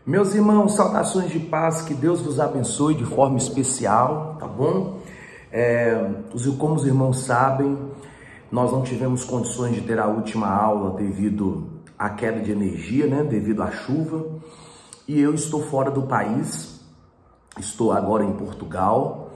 Meus irmãos, saudações de paz, que Deus vos abençoe de forma especial, tá bom? Como os irmãos sabem, nós não tivemos condições de ter a última aula devido à queda de energia, né? Devido à chuva. E eu estou fora do país, estou agora em Portugal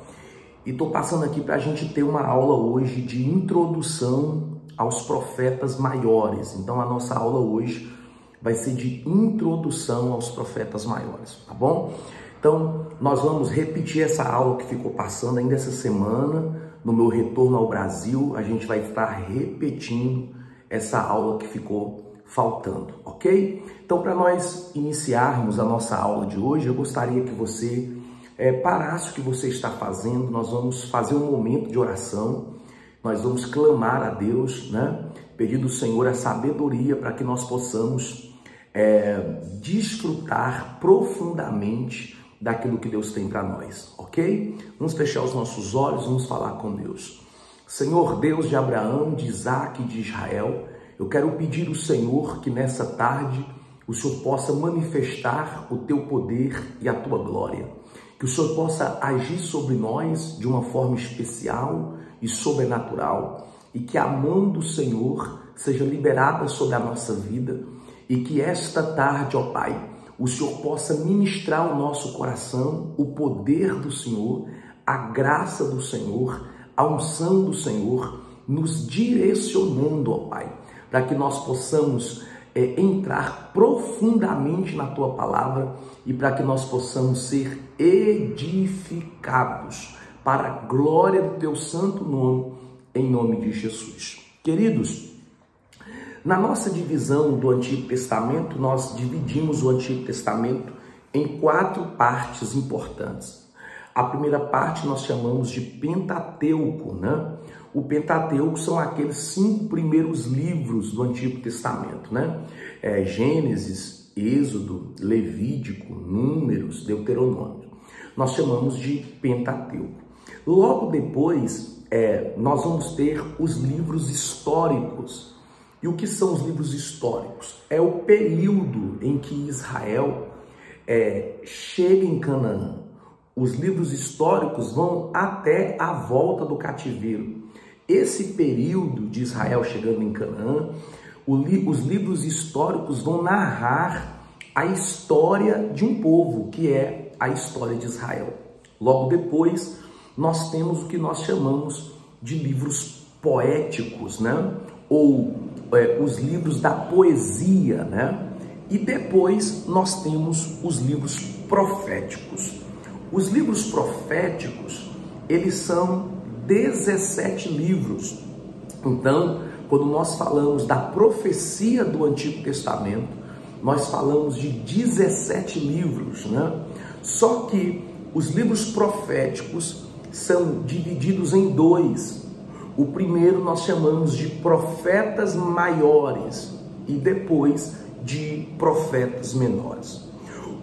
e estou passando aqui para a gente ter uma aula hoje de introdução aos profetas maiores. Então a nossa aula hoje vai ser de introdução aos profetas maiores, tá bom? Então, nós vamos repetir essa aula que ficou passando ainda essa semana, no meu retorno ao Brasil, a gente vai estar repetindo essa aula que ficou faltando, ok? Então, para nós iniciarmos a nossa aula de hoje, eu gostaria que você parasse o que você está fazendo, nós vamos fazer um momento de oração, nós vamos clamar a Deus, né? Pedir do Senhor a sabedoria para que nós possamos desfrutar profundamente daquilo que Deus tem para nós, ok? Vamos fechar os nossos olhos, vamos falar com Deus. Senhor Deus de Abraão, de Isaac e de Israel, eu quero pedir ao Senhor que nessa tarde o Senhor possa manifestar o teu poder e a tua glória, que o Senhor possa agir sobre nós de uma forma especial e sobrenatural, e que a mão do Senhor seja liberada sobre a nossa vida, e que esta tarde, ó Pai, o Senhor possa ministrar ao nosso coração o poder do Senhor, a graça do Senhor, a unção do Senhor, nos direcionando, ó Pai, para que nós possamos entrar profundamente na Tua Palavra e para que nós possamos ser edificados para a glória do Teu santo nome, em nome de Jesus. Queridos, na nossa divisão do Antigo Testamento, nós dividimos o Antigo Testamento em 4 partes importantes. A primeira parte nós chamamos de Pentateuco, né? O Pentateuco são aqueles 5 primeiros livros do Antigo Testamento, né? Gênesis, Êxodo, Levítico, Números, Deuteronômio. Nós chamamos de Pentateuco. Logo depois, nós vamos ter os livros históricos. E o que são os livros históricos? É o período em que Israel chega em Canaã. Os livros históricos vão até a volta do cativeiro. Esse período de Israel chegando em Canaã, os livros históricos vão narrar a história de um povo, que é a história de Israel. Logo depois, nós temos o que nós chamamos de livros poéticos, né? Ou os livros da poesia, né? E depois nós temos os livros proféticos. Os livros proféticos, eles são 17 livros. Então, quando nós falamos da profecia do Antigo Testamento, nós falamos de 17 livros, né? Só que os livros proféticos são divididos em 2. O primeiro nós chamamos de profetas maiores e depois de profetas menores.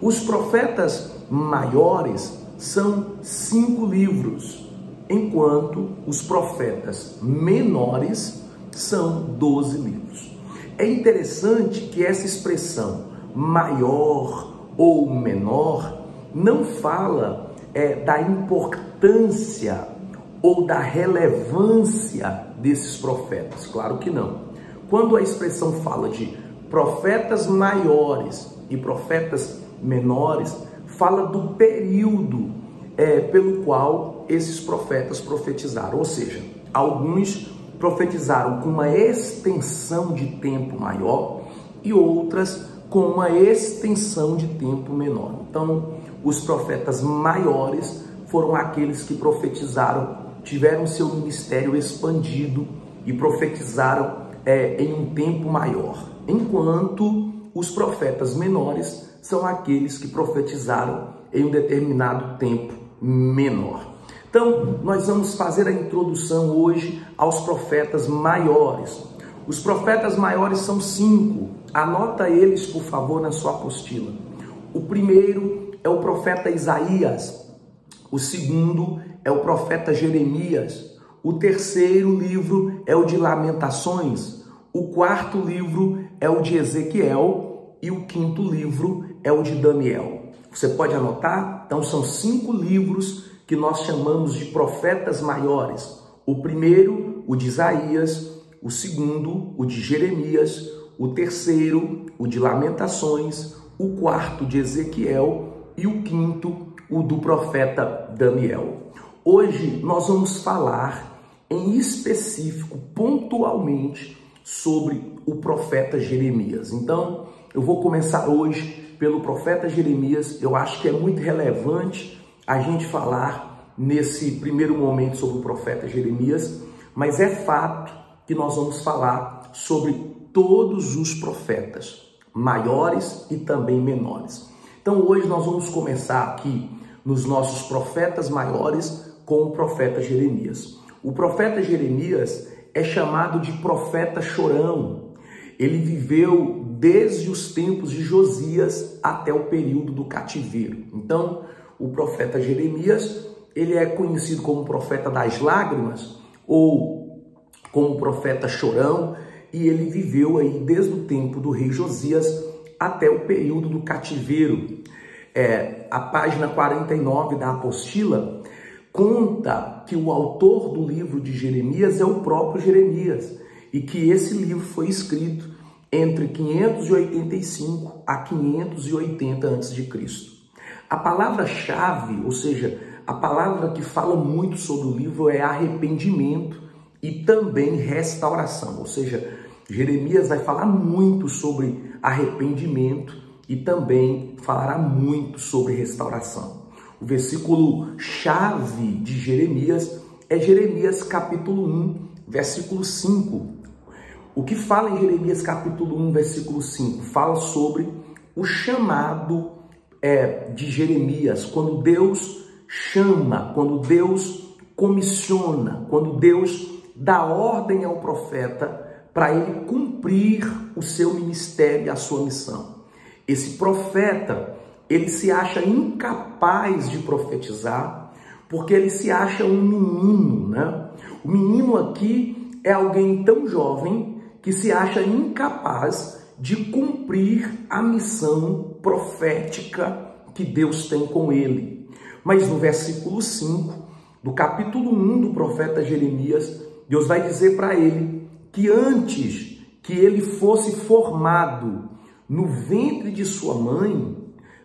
Os profetas maiores são 5 livros, enquanto os profetas menores são 12 livros. É interessante que essa expressão maior ou menor não fala da importância ou da relevância desses profetas, claro que não. Quando a expressão fala de profetas maiores e profetas menores, fala do período pelo qual esses profetas profetizaram, ou seja, alguns profetizaram com uma extensão de tempo maior e outras com uma extensão de tempo menor. Então, os profetas maiores foram aqueles que profetizaram, tiveram seu ministério expandido e profetizaram em um tempo maior, enquanto os profetas menores são aqueles que profetizaram em um determinado tempo menor. Então, nós vamos fazer a introdução hoje aos profetas maiores. Os profetas maiores são 5. Anota eles, por favor, na sua apostila. O primeiro é o profeta Isaías. O segundo é o profeta Jeremias. O terceiro livro é o de Lamentações. O quarto livro é o de Ezequiel. e o quinto livro é o de Daniel. Você pode anotar? Então são 5 livros que nós chamamos de profetas maiores. O primeiro, o de Isaías, o segundo, o de Jeremias, o terceiro, o de Lamentações, o quarto de Ezequiel e o quinto, o do profeta Daniel. Hoje nós vamos falar em específico, pontualmente, sobre o profeta Jeremias. Então, eu vou começar hoje pelo profeta Jeremias. Eu acho que é muito relevante a gente falar nesse primeiro momento sobre o profeta Jeremias, mas é fato que nós vamos falar sobre todos os profetas, maiores e também menores. Então, hoje nós vamos começar aqui nos nossos profetas maiores com o profeta Jeremias. O profeta Jeremias é chamado de profeta chorão. Ele viveu desde os tempos de Josias até o período do cativeiro. Então, o profeta Jeremias, ele é conhecido como profeta das lágrimas ou como profeta chorão, e ele viveu aí desde o tempo do rei Josias até o período do cativeiro. A página 49 da apostila conta que o autor do livro de Jeremias é o próprio Jeremias e que esse livro foi escrito entre 585 a 580 a.C. A palavra-chave, ou seja, a palavra que fala muito sobre o livro é arrependimento e também restauração, ou seja, Jeremias vai falar muito sobre arrependimento e também falará muito sobre restauração. O versículo chave de Jeremias é Jeremias capítulo 1, versículo 5. O que fala em Jeremias capítulo 1, versículo 5? Fala sobre o chamado de Jeremias, quando Deus chama, quando Deus comissiona, quando Deus dá ordem ao profeta para ele cumprir o seu ministério e a sua missão. Esse profeta, ele se acha incapaz de profetizar, porque ele se acha um menino, né? O menino aqui é alguém tão jovem que se acha incapaz de cumprir a missão profética que Deus tem com ele. Mas no versículo 5 do capítulo 1 do profeta Jeremias, Deus vai dizer para ele que antes que ele fosse formado no ventre de sua mãe,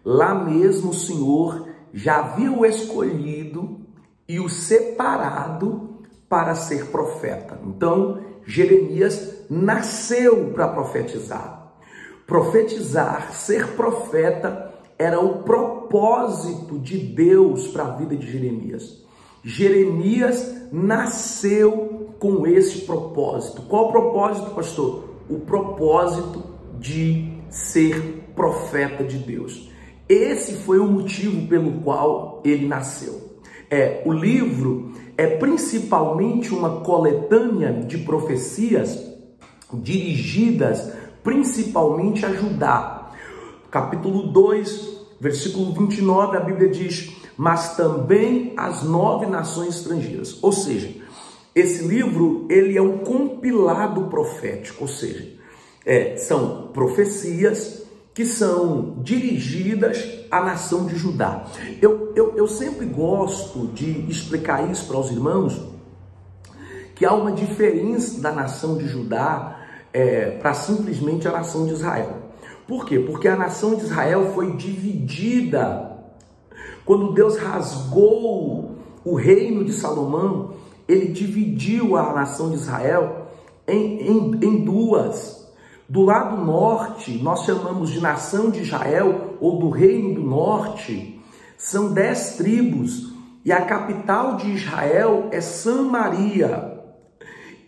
lá mesmo o Senhor já havia o escolhido e o separado para ser profeta. Então, Jeremias nasceu para profetizar. Profetizar, ser profeta, era o propósito de Deus para a vida de Jeremias. Jeremias nasceu com esse propósito. Qual o propósito, pastor? O propósito de ser profeta de Deus. Esse foi o motivo pelo qual ele nasceu. O livro é principalmente uma coletânea de profecias dirigidas principalmente a Judá. Capítulo 2, versículo 29, a Bíblia diz: mas também as 9 nações estrangeiras. Ou seja, esse livro ele é um compilado profético, ou seja, são profecias que são dirigidas à nação de Judá. Eu sempre gosto de explicar isso para os irmãos, que há uma diferença da nação de Judá para simplesmente a nação de Israel. Por quê? Porque a nação de Israel foi dividida. Quando Deus rasgou o reino de Salomão, ele dividiu a nação de Israel em duas. Do lado norte, nós chamamos de nação de Israel, ou do reino do norte, são 10 tribos, e a capital de Israel é Samaria.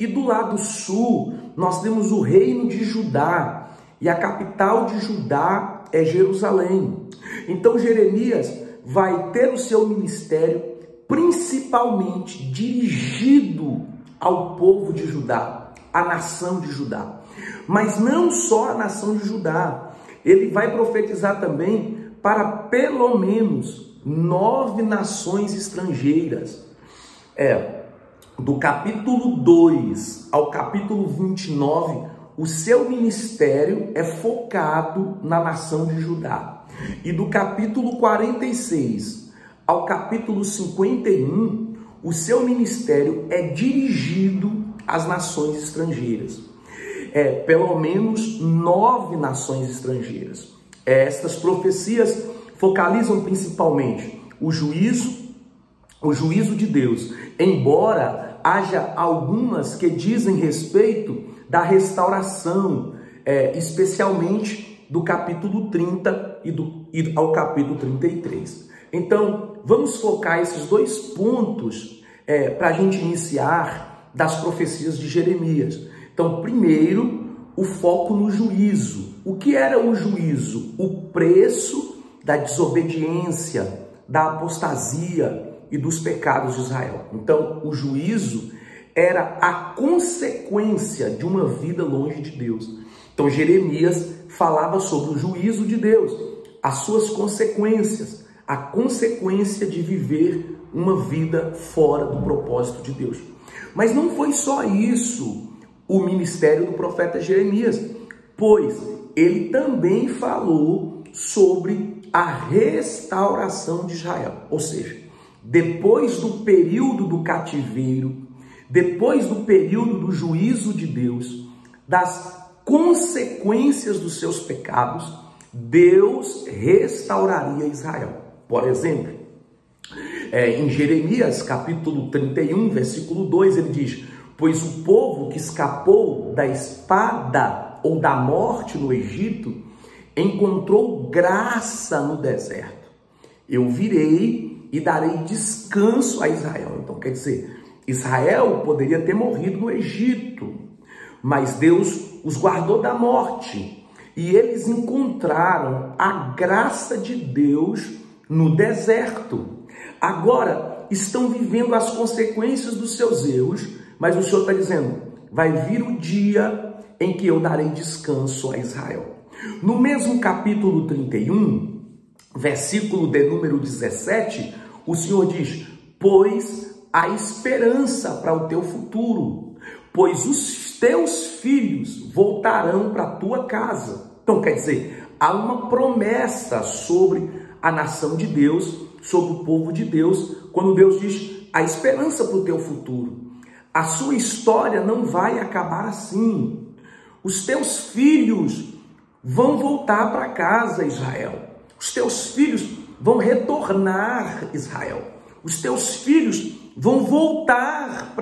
E do lado sul, nós temos o reino de Judá, e a capital de Judá é Jerusalém. Então Jeremias vai ter o seu ministério principalmente dirigido ao povo de Judá, à nação de Judá. Mas não só a nação de Judá, ele vai profetizar também para pelo menos 9 nações estrangeiras. Do capítulo 2 ao capítulo 29, o seu ministério é focado na nação de Judá. E do capítulo 46 ao capítulo 51, o seu ministério é dirigido às nações estrangeiras. Pelo menos 9 nações estrangeiras. Estas profecias focalizam principalmente o juízo de Deus, embora haja algumas que dizem respeito da restauração, especialmente do capítulo 30 e ao capítulo 33. Então, vamos focar esses 2 pontos para a gente iniciar das profecias de Jeremias. Então, primeiro, o foco no juízo. O que era o juízo? O preço da desobediência, da apostasia e dos pecados de Israel. Então, o juízo era a consequência de uma vida longe de Deus. Então, Jeremias falava sobre o juízo de Deus, as suas consequências, a consequência de viver uma vida fora do propósito de Deus. Mas não foi só isso o ministério do profeta Jeremias, pois ele também falou sobre a restauração de Israel. Ou seja, depois do período do cativeiro, depois do período do juízo de Deus, das consequências dos seus pecados, Deus restauraria Israel. Por exemplo, em Jeremias capítulo 31, versículo 2, ele diz: pois o povo que escapou da espada ou da morte no Egito encontrou graça no deserto. Eu virei e darei descanso a Israel. Então, quer dizer, Israel poderia ter morrido no Egito, mas Deus os guardou da morte. E eles encontraram a graça de Deus no deserto. Agora, estão vivendo as consequências dos seus erros, mas o Senhor está dizendo, vai vir o dia em que eu darei descanso a Israel. No mesmo capítulo 31, versículo de número 17, o Senhor diz, pois há esperança para o teu futuro, pois os teus filhos voltarão para a tua casa. Então, quer dizer, há uma promessa sobre a nação de Deus, sobre o povo de Deus, quando Deus diz, há esperança para o teu futuro. A sua história não vai acabar assim. Os teus filhos vão voltar para casa, Israel. Os teus filhos vão retornar, Israel. Os teus filhos vão voltar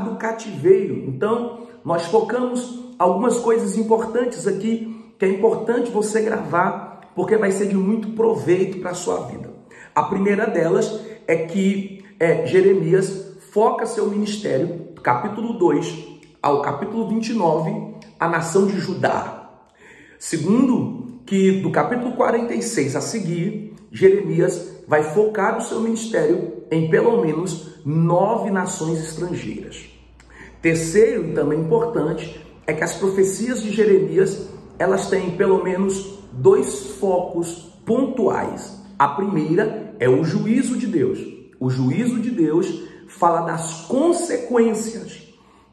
do cativeiro. Então, nós focamos algumas coisas importantes aqui, que é importante você gravar, porque vai ser de muito proveito para a sua vida. A primeira delas é que Jeremias foca seu ministério, do capítulo 2 ao capítulo 29, a nação de Judá. Segundo, que do capítulo 46 a seguir, Jeremias vai focar o seu ministério em pelo menos 9 nações estrangeiras. Terceiro, e também importante, é que as profecias de Jeremias, elas têm pelo menos 2 focos pontuais. A primeira é o juízo de Deus. O juízo de Deus fala das consequências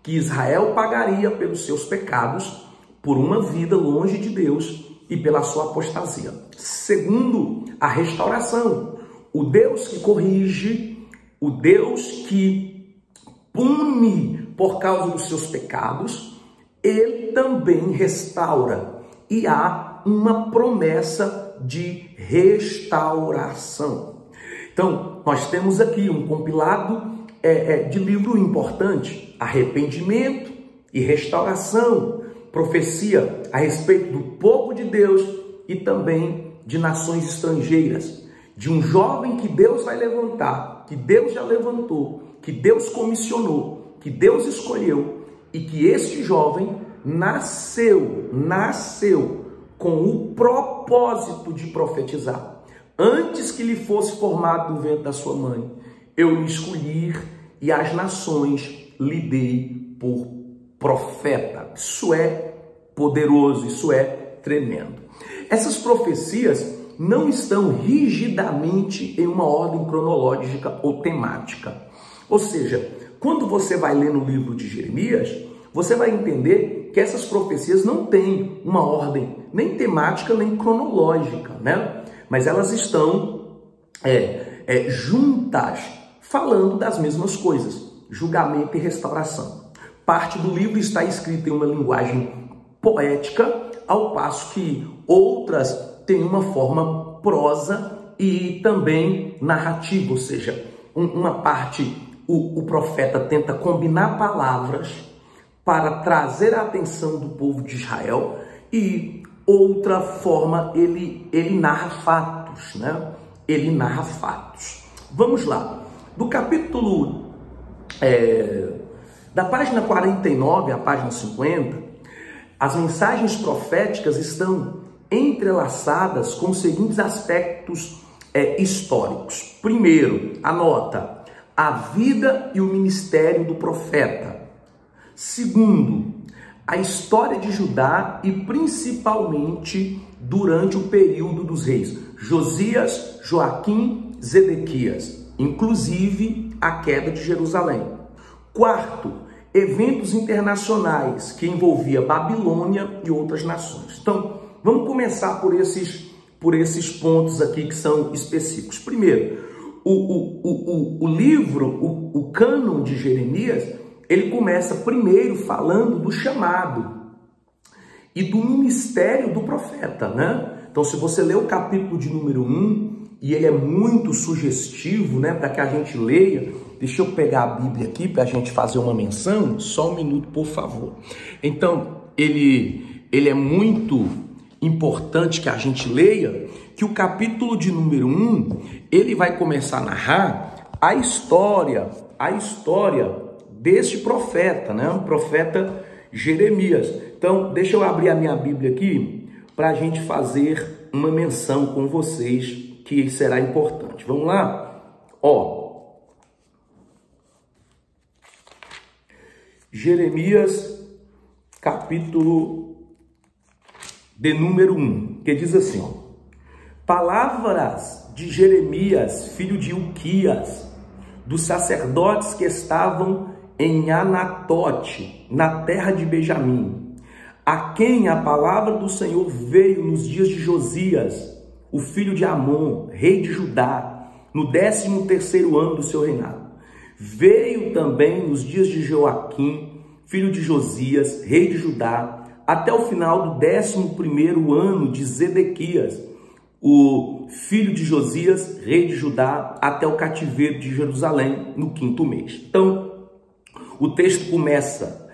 que Israel pagaria pelos seus pecados, por uma vida longe de Deus e pela sua apostasia. Segundo, a restauração. O Deus que corrige, o Deus que pune por causa dos seus pecados, ele também restaura. E há uma promessa de restauração. Então, nós temos aqui um compilado de livro importante, arrependimento e restauração, profecia a respeito do povo de Deus e também de nações estrangeiras, de um jovem que Deus vai levantar, que Deus já levantou, que Deus comissionou, que Deus escolheu e que este jovem nasceu com o propósito de profetizar. Antes que lhe fosse formado no ventre da sua mãe, eu lhe escolhi e as nações lhe dei por profeta. Isso é poderoso, isso é tremendo. Essas profecias não estão rigidamente em uma ordem cronológica ou temática. Ou seja, quando você vai ler no livro de Jeremias, você vai entender que essas profecias não têm uma ordem nem temática, nem cronológica, né? Mas elas estão juntas, falando das mesmas coisas, julgamento e restauração. Parte do livro está escrita em uma linguagem poética, ao passo que outras têm uma forma prosa e também narrativa, ou seja, uma parte o profeta tenta combinar palavras para trazer a atenção do povo de Israel e outra forma ele narra fatos, né? Ele narra fatos. Vamos lá. Do capítulo da página 49 à página 50, as mensagens proféticas estão entrelaçadas com os seguintes aspectos históricos. Primeiro, anota, a vida e o ministério do profeta. Segundo, a história de Judá e principalmente durante o período dos reis Josias, Joaquim, Zedequias, inclusive a queda de Jerusalém. Quarto, eventos internacionais que envolvia Babilônia e outras nações. Então, vamos começar por esses pontos aqui que são específicos. Primeiro, o livro, o cânon de Jeremias, ele começa primeiro falando do chamado e do ministério do profeta, né? Então, se você ler o capítulo de número 1, e ele é muito sugestivo, né, para que a gente leia. Deixa eu pegar a Bíblia aqui para a gente fazer uma menção. Só um minuto, por favor. Então, ele é muito importante que a gente leia, que o capítulo de número 1, ele vai começar a narrar a história deste profeta, né? O profeta Jeremias. Então, deixa eu abrir a minha Bíblia aqui para a gente fazer uma menção com vocês que será importante. Vamos lá? Jeremias, capítulo de número 1, que diz assim, palavras de Jeremias, filho de Ilquias, dos sacerdotes que estavam em Anatote, na terra de Benjamim, a quem a palavra do Senhor veio nos dias de Josias, o filho de Amon, rei de Judá, no 13º ano do seu reinado. Veio também nos dias de Joaquim, filho de Josias, rei de Judá, até o final do 11º ano de Zedequias, o filho de Josias, rei de Judá, até o cativeiro de Jerusalém, no 5º mês. Então, o texto começa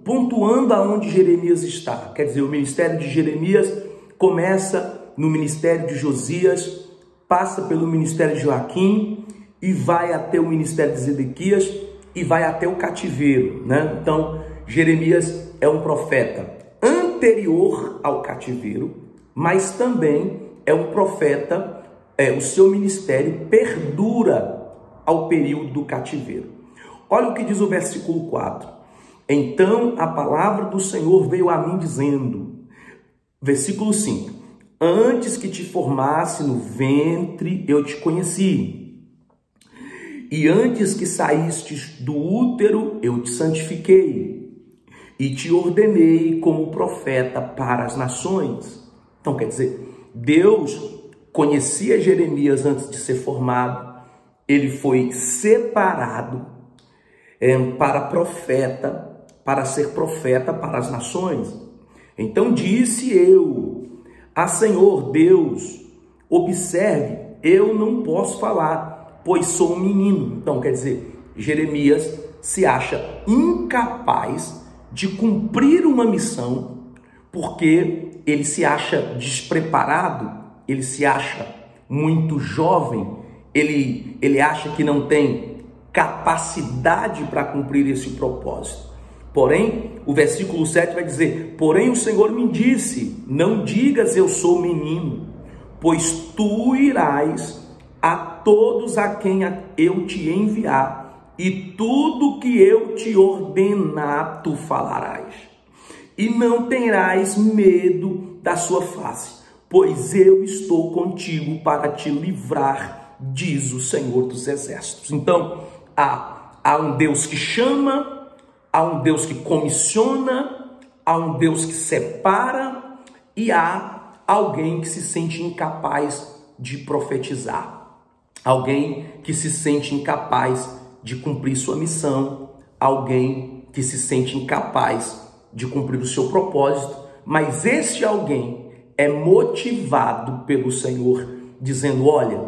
pontuando aonde Jeremias está. Quer dizer, o ministério de Jeremias começa no ministério de Josias, passa pelo ministério de Joaquim e vai até o ministério de Zedequias e vai até o cativeiro, né? Então, Jeremias é um profeta anterior ao cativeiro, mas também é um profeta, o seu ministério perdura ao período do cativeiro. Olha o que diz o versículo 4. Então a palavra do Senhor veio a mim dizendo, versículo 5, antes que te formasse no ventre eu te conheci, e antes que saístes do útero eu te santifiquei, e te ordenei como profeta para as nações. Então quer dizer, Deus conhecia Jeremias antes de ser formado, ele foi separado para ser profeta para as nações. Então disse eu, a Senhor Deus, observe, eu não posso falar, pois sou um menino. Então quer dizer, Jeremias se acha incapaz de cumprir uma missão, porque ele se acha despreparado, ele se acha muito jovem, ele acha que não tem capacidade para cumprir esse propósito. Porém, o versículo 7 vai dizer, porém o Senhor me disse, não digas eu sou menino, pois tu irás a todos a quem eu te enviar, e tudo que eu te ordenar tu falarás, e não terás medo da sua face, pois eu estou contigo para te livrar, diz o Senhor dos Exércitos. Então, há um Deus que chama, Há um Deus que comissiona, há um Deus que separa e há alguém que se sente incapaz de profetizar. Alguém que se sente incapaz de cumprir sua missão, alguém que se sente incapaz de cumprir o seu propósito, mas este alguém é motivado pelo Senhor, dizendo: olha,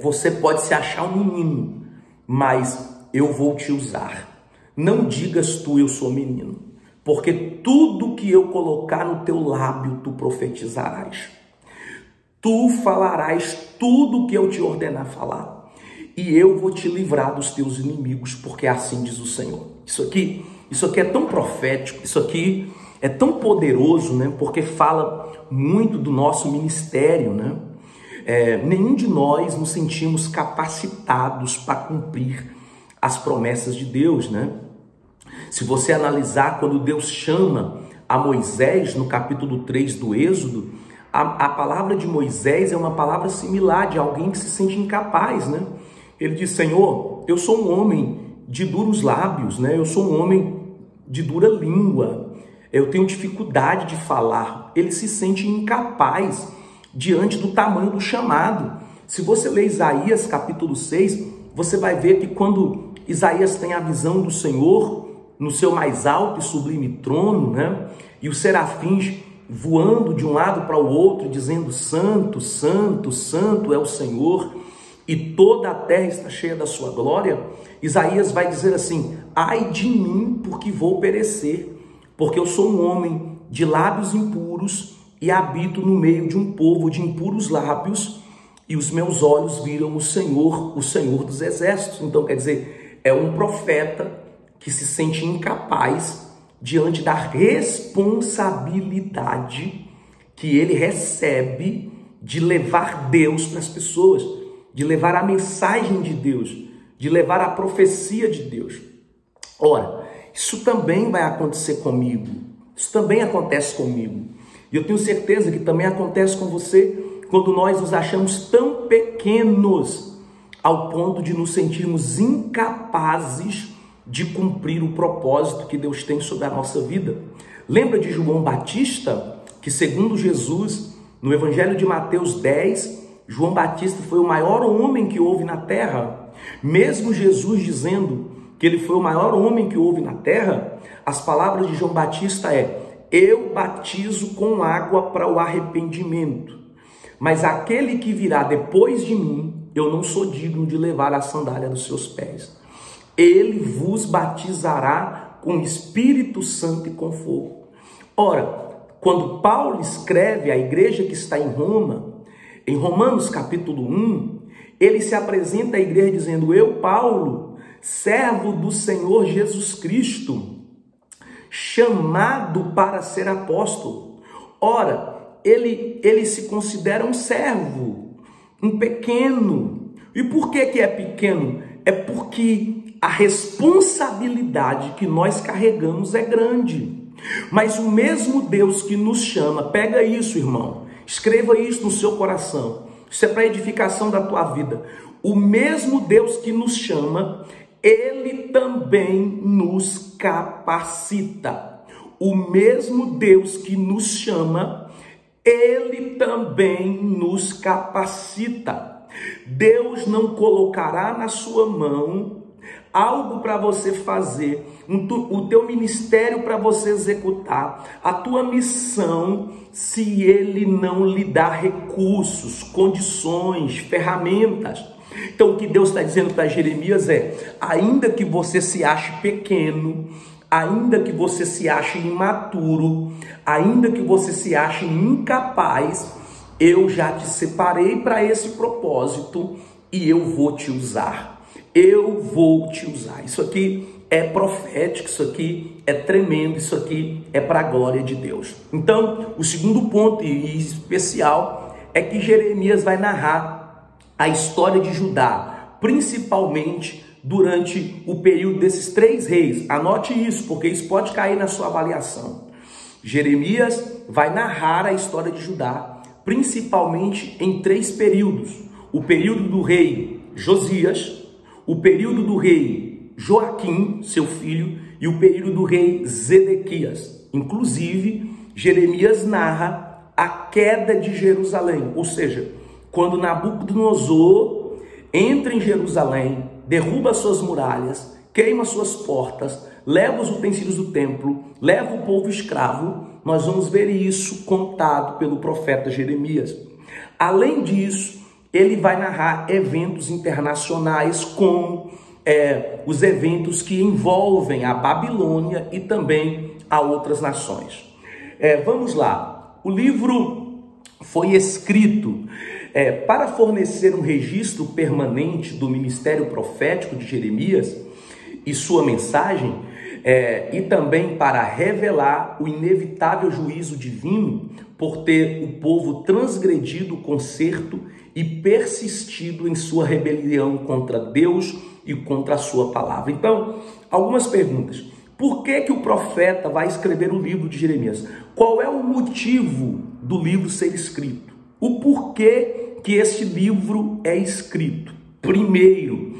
você pode se achar um menino, mas eu vou te usar. Não digas tu, eu sou menino, porque tudo que eu colocar no teu lábio, tu profetizarás. Tu falarás tudo que eu te ordenar falar, e eu vou te livrar dos teus inimigos, porque assim diz o Senhor. Isso aqui é tão profético, isso aqui é tão poderoso, né? Porque fala muito do nosso ministério, né? Nenhum de nós nos sentimos capacitados para cumprir as promessas de Deus, né? Se você analisar, quando Deus chama a Moisés, no capítulo 3 do Êxodo, a palavra de Moisés é uma palavra similar de alguém que se sente incapaz, né? Ele diz: Senhor, eu sou um homem de duros lábios, né? Eu sou um homem de dura língua, eu tenho dificuldade de falar. Ele se sente incapaz diante do tamanho do chamado. Se você ler Isaías capítulo 6, você vai ver que quando Isaías tem a visão do Senhor no seu mais alto e sublime trono, né? E os serafins voando de um lado para o outro, dizendo: Santo, Santo, Santo é o Senhor, e toda a terra está cheia da sua glória. Isaías vai dizer assim: ai de mim, porque vou perecer, porque eu sou um homem de lábios impuros e habito no meio de um povo de impuros lábios, e os meus olhos viram o Senhor dos exércitos. Então, quer dizer, é um profeta que se sente incapaz diante da responsabilidade que ele recebe de levar Deus para as pessoas, de levar a mensagem de Deus, de levar a profecia de Deus. Ora, isso também vai acontecer comigo, isso também acontece comigo. E eu tenho certeza que também acontece com você quando nós nos achamos tão pequenos ao ponto de nos sentirmos incapazes de cumprir o propósito que Deus tem sobre a nossa vida. Lembra de João Batista, que segundo Jesus, no Evangelho de Mateus 10, João Batista foi o maior homem que houve na terra. Mesmo Jesus dizendo que ele foi o maior homem que houve na terra, as palavras de João Batista eu batizo com água para o arrependimento, mas aquele que virá depois de mim, eu não sou digno de levar a sandália dos seus pés. Ele vos batizará com Espírito Santo e com fogo. Ora, quando Paulo escreve à igreja que está em Roma, em Romanos capítulo 1, ele se apresenta à igreja dizendo: eu, Paulo, servo do Senhor Jesus Cristo, chamado para ser apóstolo. Ora, ele se considera um servo, um pequeno. E por que é pequeno? É porque a responsabilidade que nós carregamos é grande. Mas o mesmo Deus que nos chama, pega isso, irmão, escreva isso no seu coração, isso é para edificação da tua vida. O mesmo Deus que nos chama, ele também nos capacita. O mesmo Deus que nos chama, ele também nos capacita. Deus não colocará na sua mão algo para você fazer, o teu ministério para você executar, a tua missão, se ele não lhe dá recursos, condições, ferramentas. Então o que Deus está dizendo para Jeremias ainda que você se ache pequeno, ainda que você se ache imaturo, ainda que você se ache incapaz, eu já te separei para esse propósito e eu vou te usar. Eu vou te usar. Isso aqui é profético, isso aqui é tremendo, isso aqui é para a glória de Deus. Então, o segundo ponto e especial é que Jeremias vai narrar a história de Judá, principalmente durante o período desses 3 reis. Anote isso, porque isso pode cair na sua avaliação. Jeremias vai narrar a história de Judá, principalmente em 3 períodos. O período do rei Josias, o período do rei Joaquim, seu filho, e o período do rei Zedequias. Inclusive, Jeremias narra a queda de Jerusalém, ou seja, quando Nabucodonosor entra em Jerusalém, derruba suas muralhas, queima suas portas, leva os utensílios do templo, leva o povo escravo. Nós vamos ver isso contado pelo profeta Jeremias. Além disso, ele vai narrar eventos internacionais como os eventos que envolvem a Babilônia e também a outras nações. Vamos lá. O livro foi escrito para fornecer um registro permanente do ministério profético de Jeremias e sua mensagem, e também para revelar o inevitável juízo divino por ter o povo transgredido o concerto e persistido em sua rebelião contra Deus e contra a sua palavra. Então, algumas perguntas. Por que o profeta vai escrever o livro de Jeremias? Qual é o motivo do livro ser escrito? O porquê que este livro é escrito? Primeiro,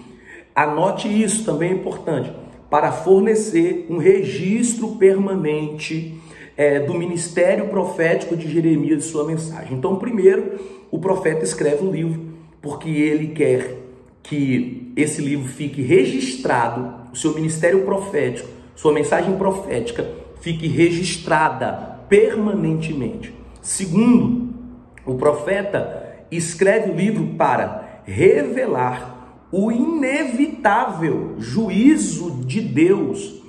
anote isso, também é importante, para fornecer um registro permanente do ministério profético de Jeremias e sua mensagem. Então, primeiro, o profeta escreve um livro porque ele quer que esse livro fique registrado, o seu ministério profético, sua mensagem profética fique registrada permanentemente. Segundo, o profeta escreve o livro para revelar o inevitável juízo de Deus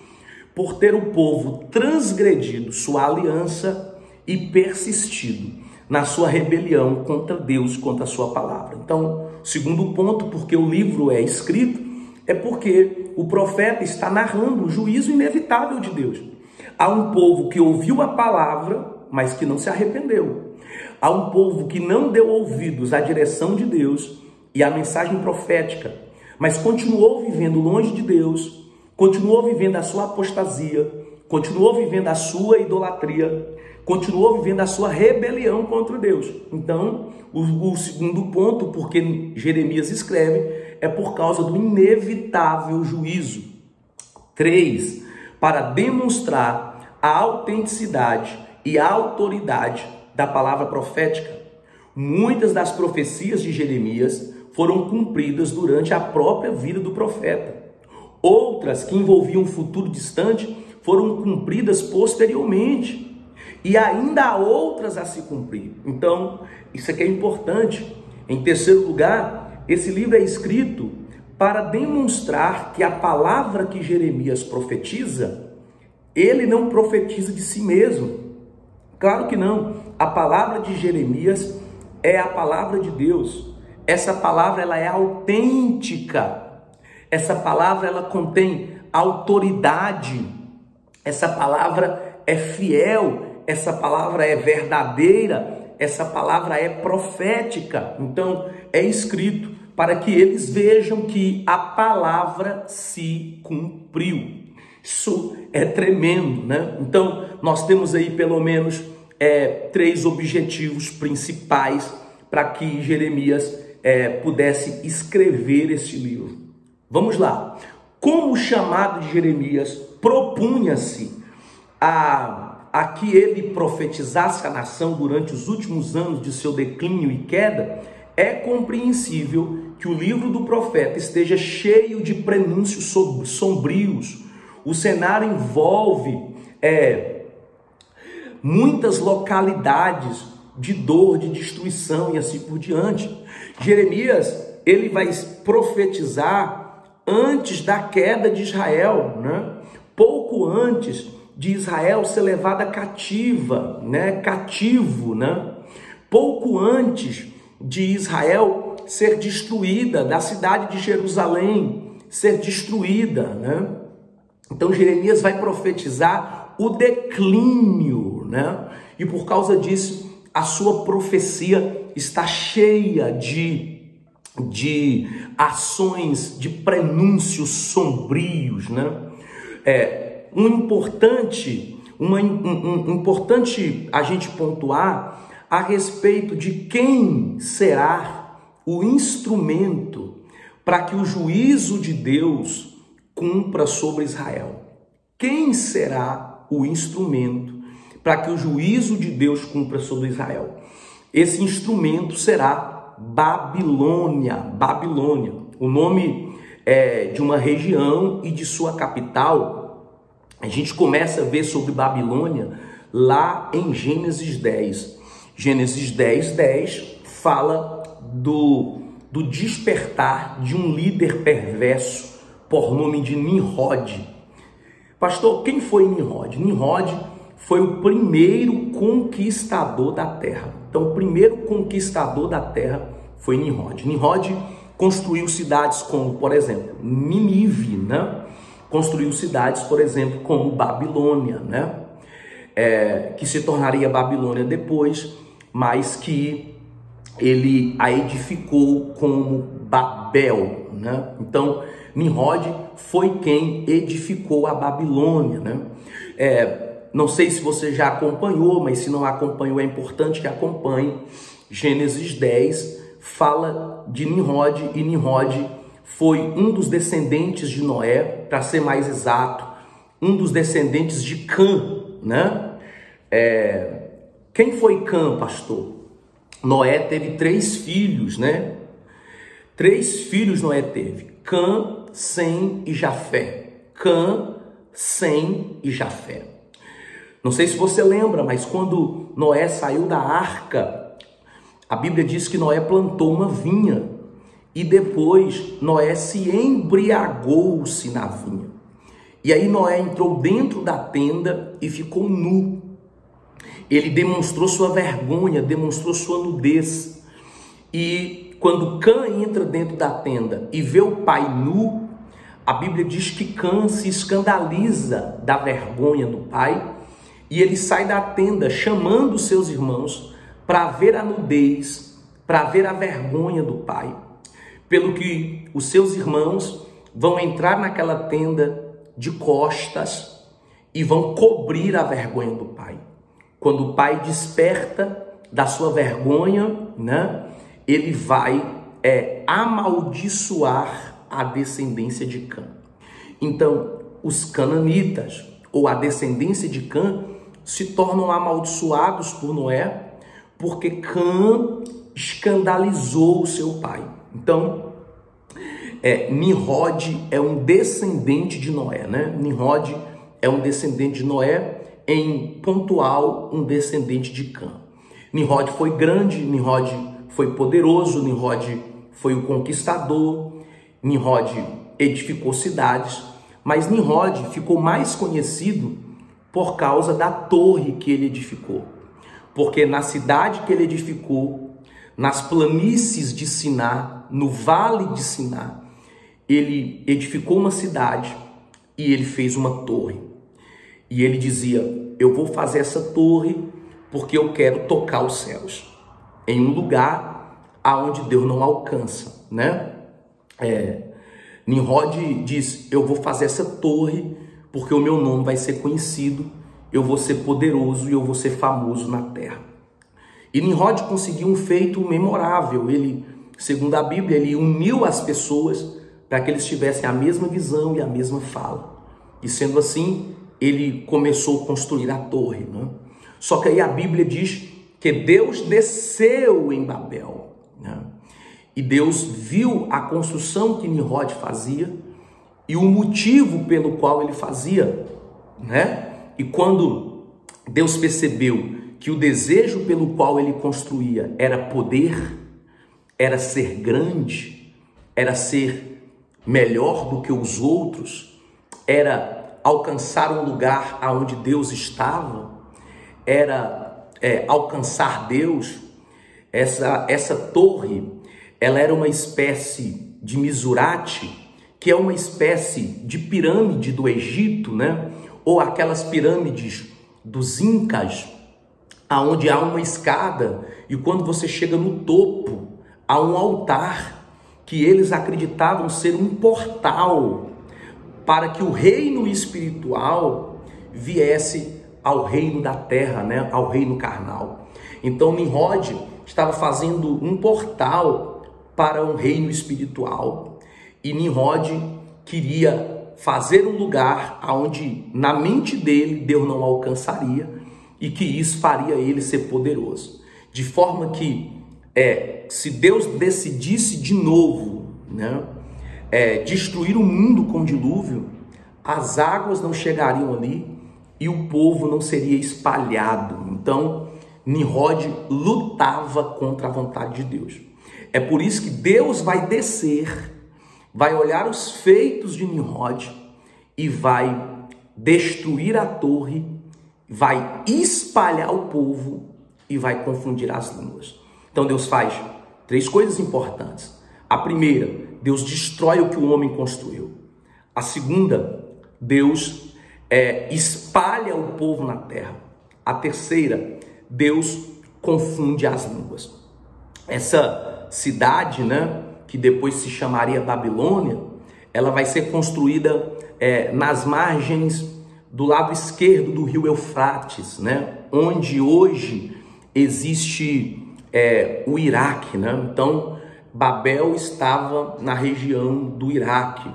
por ter o povo transgredido sua aliança e persistido na sua rebelião contra Deus, contra a sua palavra. Então, segundo ponto, porque o livro é escrito, é porque o profeta está narrando o juízo inevitável de Deus. Há um povo que ouviu a palavra, mas que não se arrependeu. Há um povo que não deu ouvidos à direção de Deus e à mensagem profética, mas continuou vivendo longe de Deus, continuou vivendo a sua apostasia, continuou vivendo a sua idolatria, continuou vivendo a sua rebelião contra Deus. Então, o segundo ponto, porque Jeremias escreve, é por causa do inevitável juízo. 3, para demonstrar a autenticidade e a autoridade da palavra profética. Muitas das profecias de Jeremias foram cumpridas durante a própria vida do profeta. Outras, que envolviam um futuro distante, foram cumpridas posteriormente. E ainda há outras a se cumprir. Então, isso aqui é importante. Em terceiro lugar, esse livro é escrito para demonstrar que a palavra que Jeremias profetiza, ele não profetiza de si mesmo. Claro que não. A palavra de Jeremias é a palavra de Deus. Essa palavra, ela é autêntica. Essa palavra, ela contém autoridade. Essa palavra é fiel. Essa palavra é verdadeira, essa palavra é profética. Então, é escrito para que eles vejam que a palavra se cumpriu. Isso é tremendo, né? Então, nós temos aí pelo menos 3 objetivos principais para que Jeremias pudesse escrever esse livro. Vamos lá. Como o chamado de Jeremias propunha-se a que ele profetizasse a nação durante os últimos anos de seu declínio e queda, é compreensível que o livro do profeta esteja cheio de prenúncios sombrios. O cenário envolve muitas localidades de dor, de destruição e assim por diante. Jeremias, ele vai profetizar antes da queda de Israel, né? Pouco antes de Israel ser levada cativa, cativo, pouco antes de Israel ser destruída, da cidade de Jerusalém ser destruída, Então Jeremias vai profetizar o declínio, E por causa disso, a sua profecia está cheia de ações, de prenúncios sombrios, importante a gente pontuar a respeito de quem será o instrumento para que o juízo de Deus cumpra sobre Israel. quem será o instrumento para que o juízo de Deus cumpra sobre Israel? Esse instrumento será Babilônia. Babilônia, o nome de uma região e de sua capital. A gente começa a ver sobre Babilônia lá em Gênesis 10. Gênesis 10 fala do despertar de um líder perverso por nome de Nimrod. Pastor, quem foi Nimrod? Nimrod foi o primeiro conquistador da terra. Então, o primeiro conquistador da terra foi Nimrod. Nimrod construiu cidades como, por exemplo, Nínive, né? Construiu cidades, por exemplo, como Babilônia, né? Que se tornaria Babilônia depois, mas que ele a edificou como Babel, né? Então, Nimrod foi quem edificou a Babilônia, né? Não sei se você já acompanhou, mas se não acompanhou, é importante que acompanhe. Gênesis 10 fala de Nimrod, e Nimrod foi um dos descendentes de Noé, para ser mais exato, um dos descendentes de Cã, né? Quem foi Cã, pastor? Noé teve 3 filhos, né? 3 filhos Noé teve: Cã, Sem e Jafé. Cã, Sem e Jafé. Não sei se você lembra, mas quando Noé saiu da arca, a Bíblia diz que Noé plantou uma vinha e depois Noé se embriagou-se na vinha. E aí Noé entrou dentro da tenda e ficou nu. Ele demonstrou sua vergonha, demonstrou sua nudez. E quando Cã entra dentro da tenda e vê o pai nu, a Bíblia diz que Cã se escandaliza da vergonha do pai e ele sai da tenda chamando seus irmãos para ver a nudez, para ver a vergonha do pai. Pelo que os seus irmãos vão entrar naquela tenda de costas e vão cobrir a vergonha do pai. Quando o pai desperta da sua vergonha, né, ele vai amaldiçoar a descendência de Cã. Então, os cananitas, ou a descendência de Cã, se tornam amaldiçoados por Noé, porque Cã escandalizou o seu pai. Então, Nimrod é um descendente de Noé, né? Nimrod é um descendente de Noé, em pontual um descendente de Cã. Nimrod foi grande, Nimrod foi poderoso, Nimrod foi o conquistador, Nimrod edificou cidades, mas Nimrod ficou mais conhecido por causa da torre que ele edificou. Porque na cidade que ele edificou, nas planícies de Siná, no vale de Siná, ele edificou uma cidade e ele fez uma torre. E ele dizia: eu vou fazer essa torre porque eu quero tocar os céus, em um lugar aonde Deus não alcança, né? Nimrod diz: eu vou fazer essa torre porque o meu nome vai ser conhecido, eu vou ser poderoso e eu vou ser famoso na terra. E Nimrod conseguiu um feito memorável. Ele, segundo a Bíblia, ele uniu as pessoas para que eles tivessem a mesma visão e a mesma fala. E sendo assim, ele começou a construir a torre, né? Só que aí a Bíblia diz que Deus desceu em Babel, né? E Deus viu a construção que Nimrod fazia e o motivo pelo qual ele fazia, né? E quando Deus percebeu que o desejo pelo qual ele construía era poder, era ser grande, era ser melhor do que os outros, era alcançar um lugar aonde Deus estava, era alcançar Deus. Essa torre, ela era uma espécie de misurate, que é uma espécie de pirâmide do Egito, né? Ou aquelas pirâmides dos Incas, aonde há uma escada e quando você chega no topo, há um altar que eles acreditavam ser um portal para que o reino espiritual viesse ao reino da terra, né? Ao reino carnal. Então Nimrod estava fazendo um portal para um reino espiritual e Nimrod queria fazer um lugar onde na mente dele Deus não alcançaria e que isso faria ele ser poderoso. De forma que se Deus decidisse de novo, né, destruir o mundo com dilúvio, as águas não chegariam ali e o povo não seria espalhado. Então, Nimrod lutava contra a vontade de Deus. É por isso que Deus vai descer, vai olhar os feitos de Nimrod e vai destruir a torre, vai espalhar o povo e vai confundir as línguas. Então Deus faz 3 coisas importantes. A primeira, Deus destrói o que o homem construiu. A segunda, Deus espalha o povo na terra. A terceira, Deus confunde as línguas. Essa cidade, né, que depois se chamaria Babilônia, ela vai ser construída nas margens do lado esquerdo do rio Eufrates, né, onde hoje existe o Iraque, né? Então, Babel estava na região do Iraque.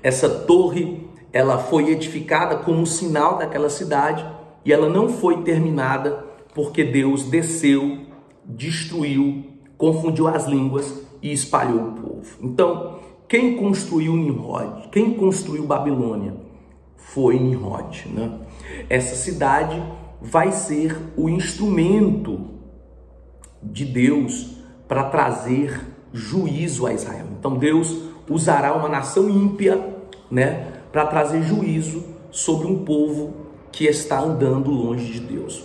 Essa torre, ela foi edificada como sinal daquela cidade e ela não foi terminada porque Deus desceu, destruiu, confundiu as línguas e espalhou o povo. Então, quem construiu Nimrod? Quem construiu Babilônia? Foi Nimrod, né? Essa cidade vai ser o instrumento de Deus para trazer juízo a Israel. Então Deus usará uma nação ímpia, né, para trazer juízo sobre um povo que está andando longe de Deus.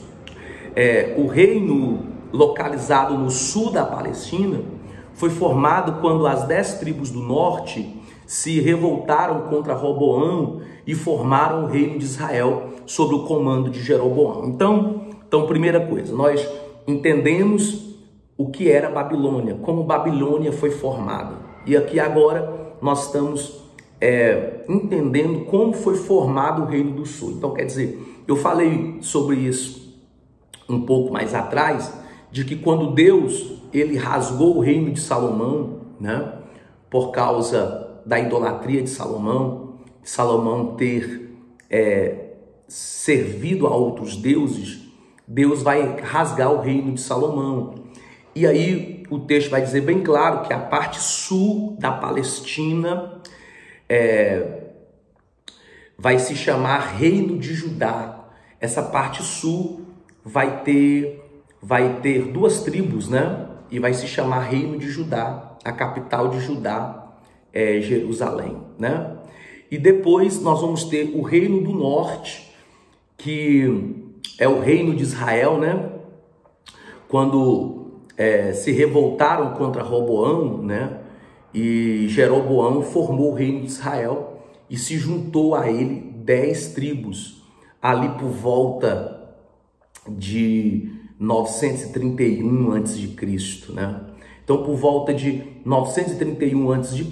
O reino localizado no sul da Palestina foi formado quando as 10 tribos do norte se revoltaram contra Roboão e formaram o reino de Israel sob o comando de Jeroboão. Então, primeira coisa, nós entendemos o que era Babilônia, como Babilônia foi formada. E aqui agora nós estamos entendendo como foi formado o Reino do Sul. Então, quer dizer, eu falei sobre isso um pouco mais atrás, de que quando Deus ele rasgou o reino de Salomão, né, por causa da idolatria de Salomão ter servido a outros deuses, Deus vai rasgar o reino de Salomão. E aí o texto vai dizer bem claro que a parte sul da Palestina vai se chamar Reino de Judá. Essa parte sul vai ter 2 tribos, né? E vai se chamar Reino de Judá. A capital de Judá é Jerusalém, né? E depois nós vamos ter o Reino do Norte, que é o reino de Israel, né? Quando se revoltaram contra Roboão, né? E Jeroboão formou o reino de Israel e se juntou a ele 10 tribos, ali por volta de 931 a.C., né? Então, por volta de 931 a.C.,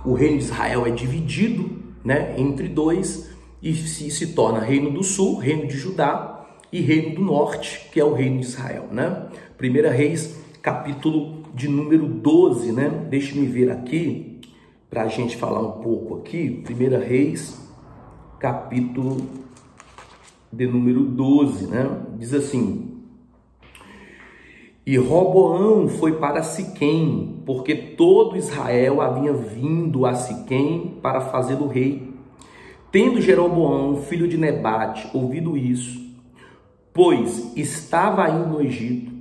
o reino de Israel é dividido, né, entre 2 e se torna Reino do Sul, Reino de Judá, e Reino do Norte, que é o Reino de Israel, né? 1 Reis, capítulo de número 12, né? Deixe-me ver aqui, para a gente falar um pouco aqui. 1 Reis, capítulo de número 12, né? Diz assim: e Roboão foi para Siquém, porque todo Israel havia vindo a Siquém para fazê-lo rei. Tendo Jeroboão, filho de Nebate, ouvido isso, pois estava indo no Egito,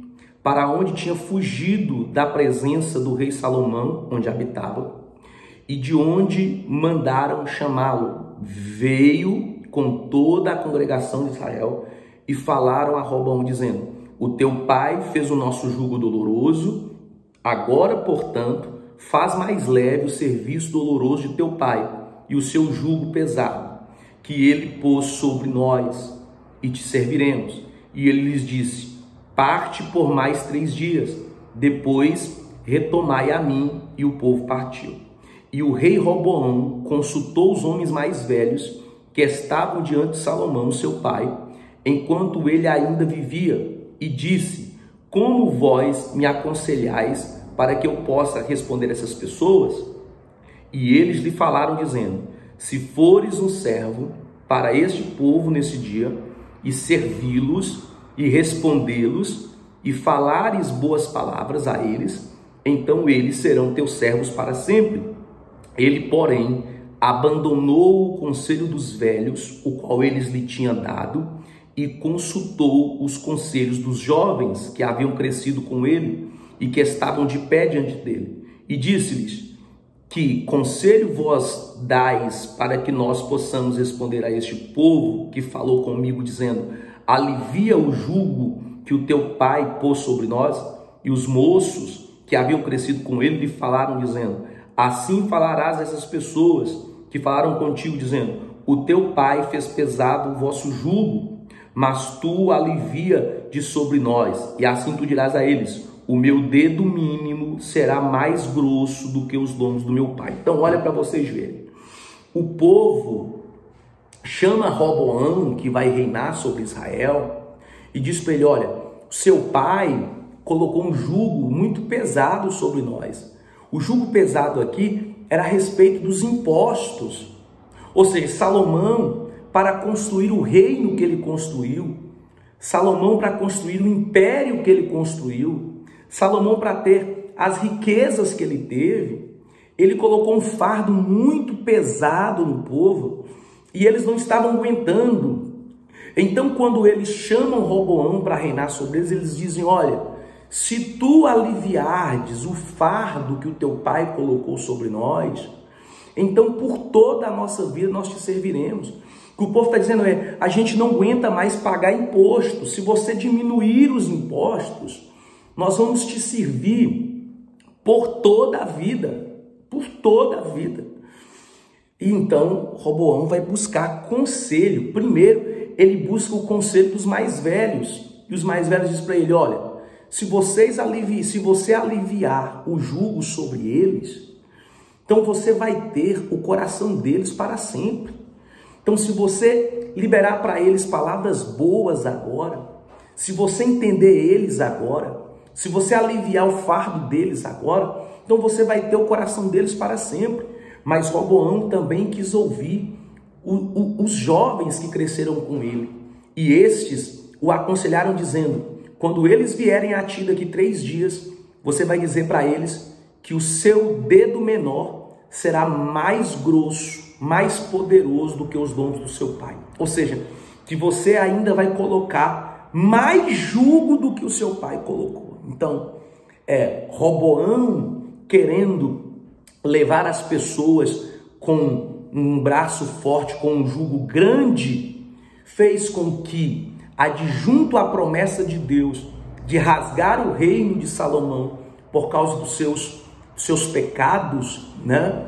para onde tinha fugido da presença do rei Salomão, onde habitava, e de onde mandaram chamá-lo, veio com toda a congregação de Israel e falaram a Roboão, dizendo: o teu pai fez o nosso jugo doloroso, agora, portanto, faz mais leve o serviço doloroso de teu pai e o seu jugo pesado, que ele pôs sobre nós, e te serviremos. E ele lhes disse: parte por mais 3 dias, depois retomai a mim. E o povo partiu. E o rei Roboão consultou os homens mais velhos que estavam diante de Salomão, seu pai, enquanto ele ainda vivia, e disse: como vós me aconselhais para que eu possa responder essas pessoas? E eles lhe falaram, dizendo: se fores um servo para este povo nesse dia, e servi-los, e respondê-los, e falares boas palavras a eles, então eles serão teus servos para sempre. Ele, porém, abandonou o conselho dos velhos, o qual eles lhe tinham dado, e consultou os conselhos dos jovens que haviam crescido com ele e que estavam de pé diante dele. E disse-lhes: que conselho vós dais para que nós possamos responder a este povo que falou comigo, dizendo: alivia o jugo que o teu pai pôs sobre nós? E os moços que haviam crescido com ele lhe falaram, dizendo: assim falarás a essas pessoas que falaram contigo, dizendo: o teu pai fez pesado o vosso jugo, mas tu alivia de sobre nós. E assim tu dirás a eles: o meu dedo mínimo será mais grosso do que os lombos do meu pai. Então olha para vocês verem. O povo chama Roboão, que vai reinar sobre Israel, e diz para ele: olha, seu pai colocou um jugo muito pesado sobre nós. O jugo pesado aqui era a respeito dos impostos. Ou seja, Salomão, para construir o reino que ele construiu, Salomão para construir o império que ele construiu, Salomão para ter as riquezas que ele teve, ele colocou um fardo muito pesado no povo e eles não estavam aguentando. Então, quando eles chamam Roboão para reinar sobre eles, eles dizem: olha, se tu aliviardes o fardo que o teu pai colocou sobre nós, então por toda a nossa vida nós te serviremos. O que o povo está dizendo é: a gente não aguenta mais pagar imposto. Se você diminuir os impostos, nós vamos te servir por toda a vida. Por toda a vida. E então Roboão vai buscar conselho. Primeiro, ele busca o conselho dos mais velhos. E os mais velhos dizem para ele: olha, se você aliviar o jugo sobre eles, então você vai ter o coração deles para sempre. Então, se você liberar para eles palavras boas agora, se você entender eles agora, se você aliviar o fardo deles agora, então você vai ter o coração deles para sempre. Mas Roboão também quis ouvir os jovens que cresceram com ele. E estes o aconselharam dizendo: quando eles vierem a ti daqui 3 dias, você vai dizer para eles que o seu dedo menor será mais grosso, mais poderoso do que os lombos do seu pai. Ou seja, que você ainda vai colocar mais jugo do que o seu pai colocou. Então, Roboão querendo levar as pessoas com um braço forte, com um jugo grande, fez com que, adjunto à promessa de Deus de rasgar o reino de Salomão por causa dos seus pecados, né?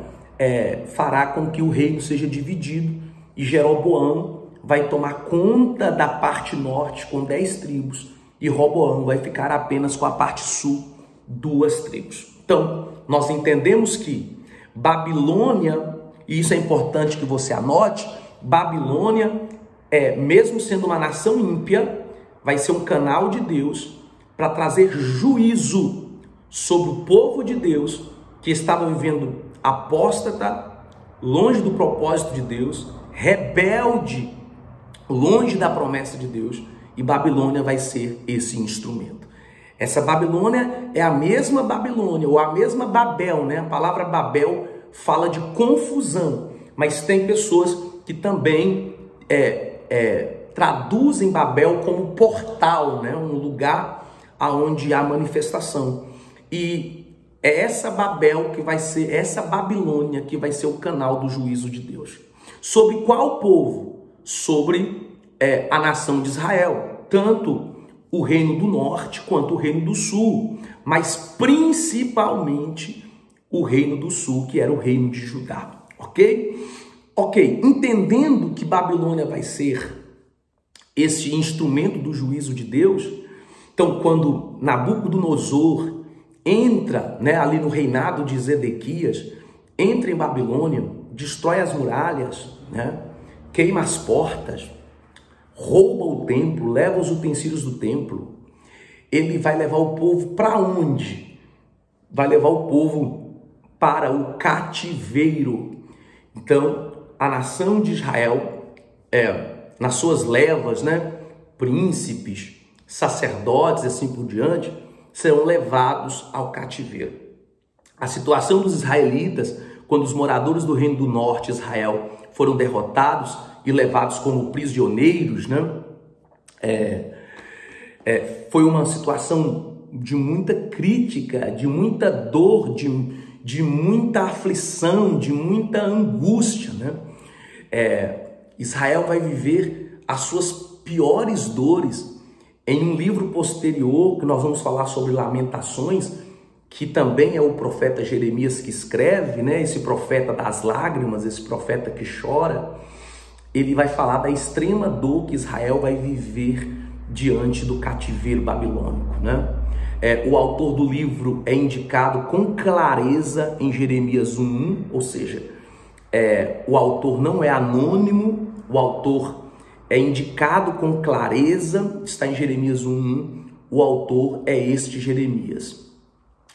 Fará com que o reino seja dividido e Jeroboão vai tomar conta da parte norte com 10 tribos e Roboão vai ficar apenas com a parte sul, 2 tribos. Então, nós entendemos que Babilônia, e isso é importante que você anote, Babilônia, mesmo sendo uma nação ímpia, vai ser um canal de Deus para trazer juízo sobre o povo de Deus que estava vivendo apóstata, longe do propósito de Deus, rebelde, longe da promessa de Deus, e Babilônia vai ser esse instrumento. Essa Babilônia é a mesma Babilônia, ou a mesma Babel, né? A palavra Babel fala de confusão, mas tem pessoas que também traduzem Babel como portal, né? Um lugar onde há manifestação. E é essa Babel que vai ser, essa Babilônia que vai ser o canal do juízo de Deus. Sobre qual povo? Sobre a nação de Israel. Tanto o reino do norte quanto o reino do sul. Mas principalmente o reino do sul, que era o reino de Judá. Ok? Ok. Entendendo que Babilônia vai ser esse instrumento do juízo de Deus, então quando Nabucodonosor entra, né, ali no reinado de Zedequias, entra em Babilônia, destrói as muralhas, né, queima as portas, rouba o templo, leva os utensílios do templo. Ele vai levar o povo para onde? Vai levar o povo para o cativeiro. Então, a nação de Israel, nas suas levas, né, príncipes, sacerdotes e assim por diante, serão levados ao cativeiro. A situação dos israelitas, quando os moradores do Reino do Norte, Israel, foram derrotados e levados como prisioneiros, né, foi uma situação de muita crítica, de muita dor, de muita aflição, de muita angústia, né? Israel vai viver as suas piores dores. Em um livro posterior, que nós vamos falar sobre Lamentações, que também é o profeta Jeremias que escreve, né? Esse profeta das lágrimas, esse profeta que chora, ele vai falar da extrema dor que Israel vai viver diante do cativeiro babilônico, né? O autor do livro é indicado com clareza em Jeremias 1:1, ou seja, o autor não é anônimo, o autor é indicado com clareza, está em Jeremias 1:1, o autor é este Jeremias.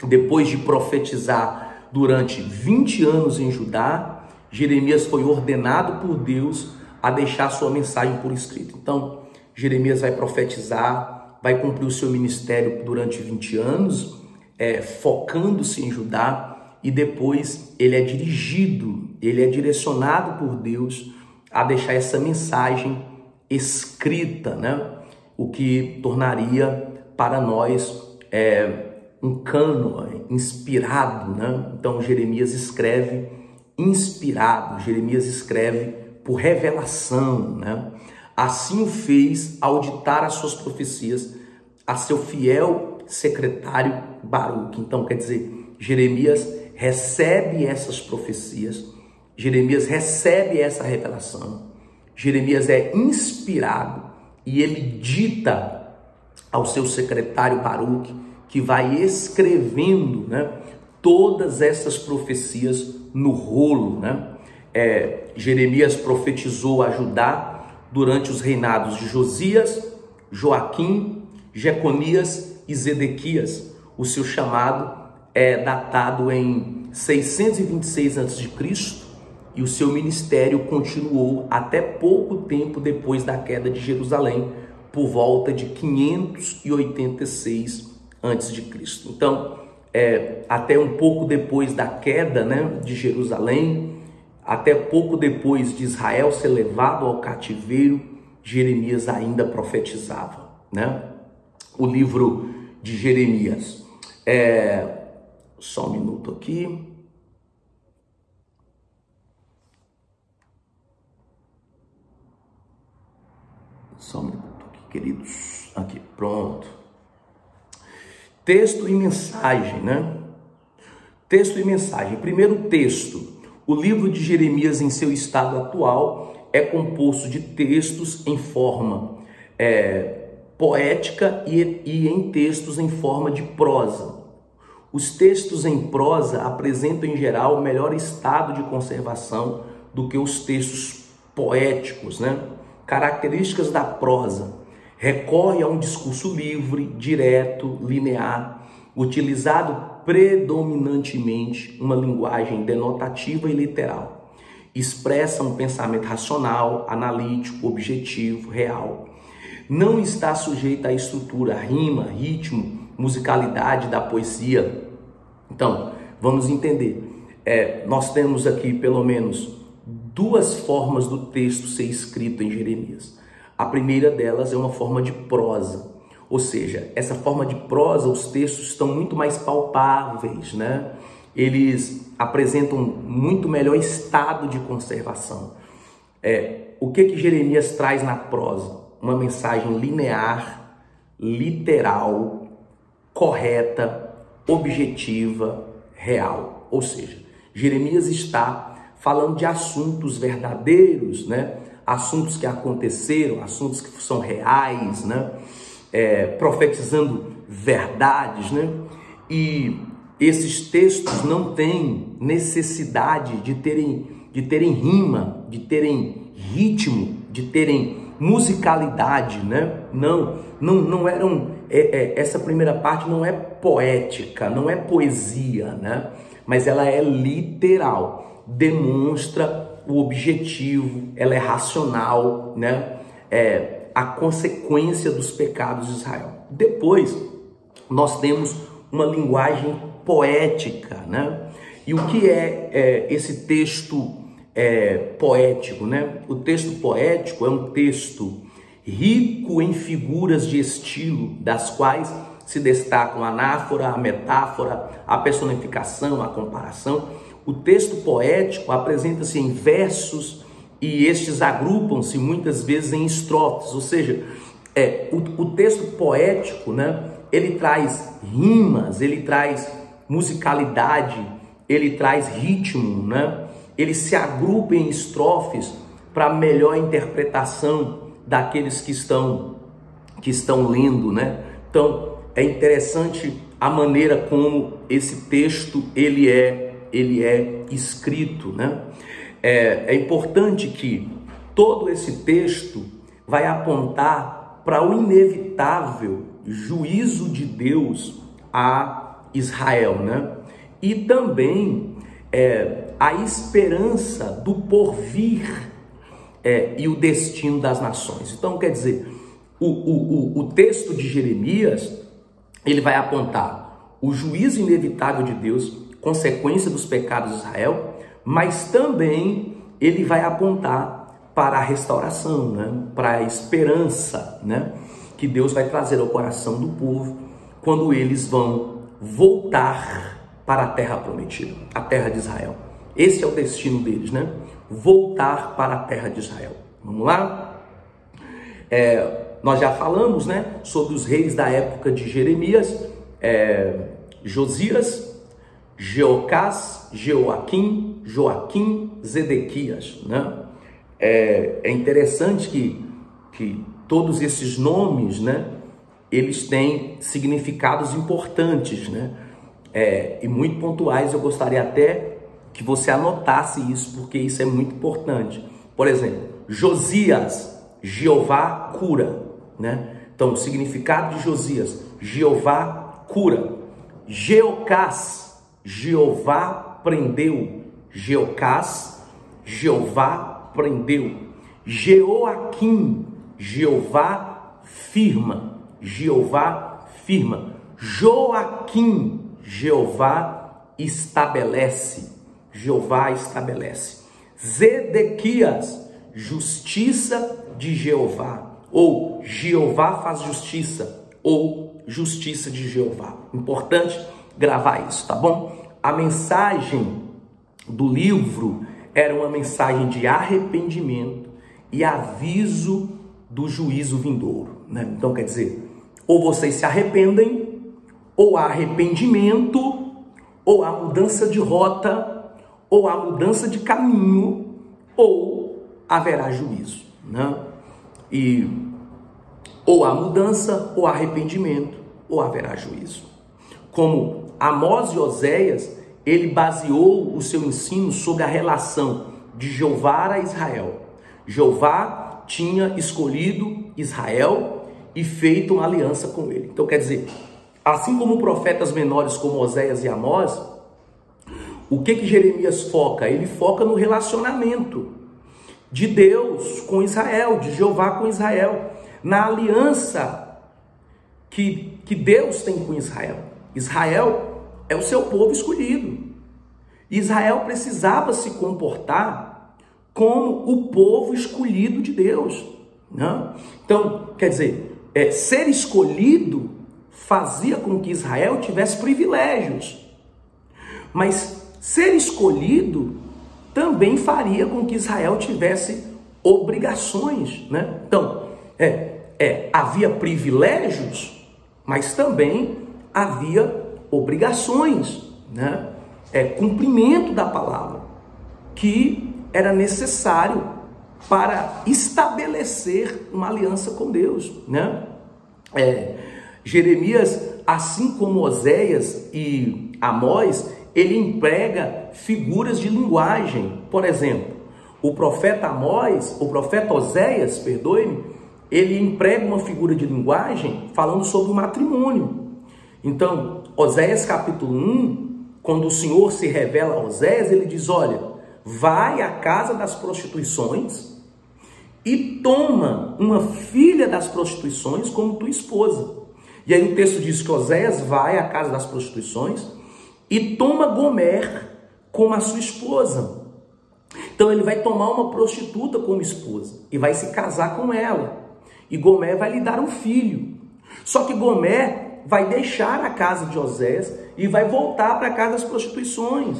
Depois de profetizar durante 20 anos em Judá, Jeremias foi ordenado por Deus a deixar sua mensagem por escrito. Então, Jeremias vai profetizar, vai cumprir o seu ministério durante 20 anos, focando-se em Judá, e depois ele é dirigido, ele é direcionado por Deus a deixar essa mensagem escrita, né? O que tornaria para nós um cânone inspirado, né? Então Jeremias escreve inspirado, Jeremias escreve por revelação, né? Assim o fez ao ditar as suas profecias a seu fiel secretário Baruque. Então, quer dizer, Jeremias recebe essas profecias, Jeremias recebe essa revelação, Jeremias é inspirado e ele dita ao seu secretário Baruque, que vai escrevendo, né, todas essas profecias no rolo, né? Jeremias profetizou a Judá durante os reinados de Josias, Joaquim, Jeconias e Zedequias. O seu chamado é datado em 626 a.C. e o seu ministério continuou até pouco tempo depois da queda de Jerusalém, por volta de 586 a.C. Então, até um pouco depois da queda, né, de Jerusalém, até pouco depois de Israel ser levado ao cativeiro, Jeremias ainda profetizava, né? O livro de Jeremias. Só um minuto aqui. Só um minuto aqui, queridos. Aqui, pronto. Texto e mensagem, né? Texto e mensagem. Primeiro texto. O livro de Jeremias, em seu estado atual, é composto de textos em forma poética e em textos em forma de prosa. Os textos em prosa apresentam, em geral, o melhor estado de conservação do que os textos poéticos, né? Características da prosa: recorre a um discurso livre, direto, linear, utilizado predominantemente uma linguagem denotativa e literal. Expressa um pensamento racional, analítico, objetivo, real. Não está sujeita à estrutura, rima, ritmo, musicalidade da poesia. Então, vamos entender. Nós temos aqui pelo menos duas formas do texto ser escrito em Jeremias. A primeira delas é uma forma de prosa. Ou seja, essa forma de prosa, os textos estão muito mais palpáveis, né? Eles apresentam muito melhor estado de conservação. O que Jeremias traz na prosa? Uma mensagem linear, literal, correta, objetiva, real. Ou seja, Jeremias está falando de assuntos verdadeiros, né? Assuntos que aconteceram, assuntos que são reais, né? Profetizando verdades, né? E esses textos não têm necessidade de terem rima, de terem ritmo, de terem musicalidade, né? Não eram. Essa primeira parte não é poética, não é poesia, né? mas ela é literal, demonstra o objetivo, ela é racional, né? A consequência dos pecados de Israel. Depois, nós temos uma linguagem poética, né? E o que é esse texto poético, né? O texto poético é um texto rico em figuras de estilo, das quais se destacam a anáfora, a metáfora, a personificação, a comparação. O texto poético apresenta-se em versos e estes agrupam-se muitas vezes em estrofes, ou seja, o texto poético, né, ele traz rimas, ele traz musicalidade, ele traz ritmo, né? Ele se agrupa em estrofes para melhor interpretação daqueles que estão lendo, né? Então, é interessante a maneira como esse texto ele é escrito, né? É importante que todo esse texto vai apontar para o inevitável juízo de Deus a Israel, né? E também a esperança do porvir e o destino das nações. Então, quer dizer, o texto de Jeremias, ele vai apontar o juízo inevitável de Deus, consequência dos pecados de Israel, mas também ele vai apontar para a restauração, né? Para a esperança, né? Que Deus vai trazer ao coração do povo quando eles vão voltar para a terra prometida, a terra de Israel. Esse é o destino deles, né? Voltar para a terra de Israel. Vamos lá? Nós já falamos, né, sobre os reis da época de Jeremias, Josias, Jeocás, Jeoaquim, Joaquim, Zedequias, né? É interessante que todos esses nomes, né, eles têm significados importantes, né? E muito pontuais. Eu gostaria até que você anotasse isso, porque isso é muito importante. Por exemplo, Josias, Jeová cura, né? Então, o significado de Josias, Jeová cura. Jeocás, Jeová prendeu. Jeocás, Jeová prendeu. Jeoaquim, Jeová firma. Jeová firma. Joaquim, Jeová estabelece. Jeová estabelece. Zedequias, justiça de Jeová, ou Jeová faz justiça, ou justiça de Jeová. Importante gravar isso, tá bom? A mensagem do livro era uma mensagem de arrependimento e aviso do juízo vindouro, né? Então, quer dizer, ou vocês se arrependem, ou há arrependimento, ou há mudança de rota, ou há mudança de caminho, ou haverá juízo, né? E ou há mudança, ou arrependimento, ou haverá juízo. Como Amós e Oséias, ele baseou o seu ensino sobre a relação de Jeová a Israel. Jeová tinha escolhido Israel e feito uma aliança com ele. Então, quer dizer, assim como profetas menores como Oséias e Amós, o que Jeremias foca? Ele foca no relacionamento de Deus com Israel, de Jeová com Israel, na aliança que Deus tem com Israel. Israel é o seu povo escolhido. Israel precisava se comportar como o povo escolhido de Deus, né? Então, quer dizer, ser escolhido fazia com que Israel tivesse privilégios, mas ser escolhido também faria com que Israel tivesse obrigações, né? Então, havia privilégios, mas também havia obrigações, né? Cumprimento da palavra, que era necessário para estabelecer uma aliança com Deus, né? Jeremias, assim como Oséias e Amós, ele emprega figuras de linguagem. Por exemplo, o profeta Oséias, perdoe-me, ele emprega uma figura de linguagem falando sobre o matrimônio. Então, Oséias capítulo 1 quando o Senhor se revela a Oséias, ele diz: olha, vai à casa das prostituições e toma uma filha das prostituições como tua esposa. E aí o texto diz que Oséias vai à casa das prostituições e toma Gomer como a sua esposa. Então ele vai tomar uma prostituta como esposa e vai se casar com ela. E Gomer vai lhe dar um filho. Só que Gomer vai deixar a casa de Oséias e vai voltar para a casa das prostituições.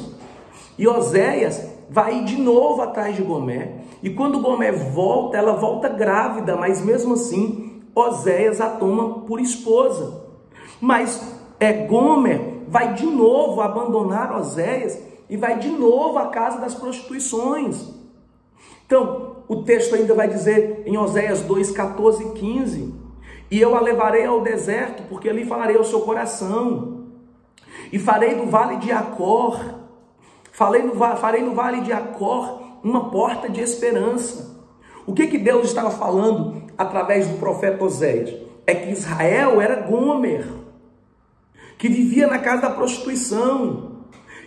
E Oséias vai ir de novo atrás de Gomer. E quando Gomer volta, ela volta grávida, mas mesmo assim, Oséias a toma por esposa. Mas Gomer vai de novo abandonar Oséias e vai de novo à casa das prostituições. Então, o texto ainda vai dizer em Oséias 2, 14 e 15: e eu a levarei ao deserto, porque ali falarei ao seu coração, e farei do vale de Acor, farei no vale de Acor uma porta de esperança. O que Deus estava falando através do profeta Oséias? É que Israel era Gomer, que vivia na casa da prostituição.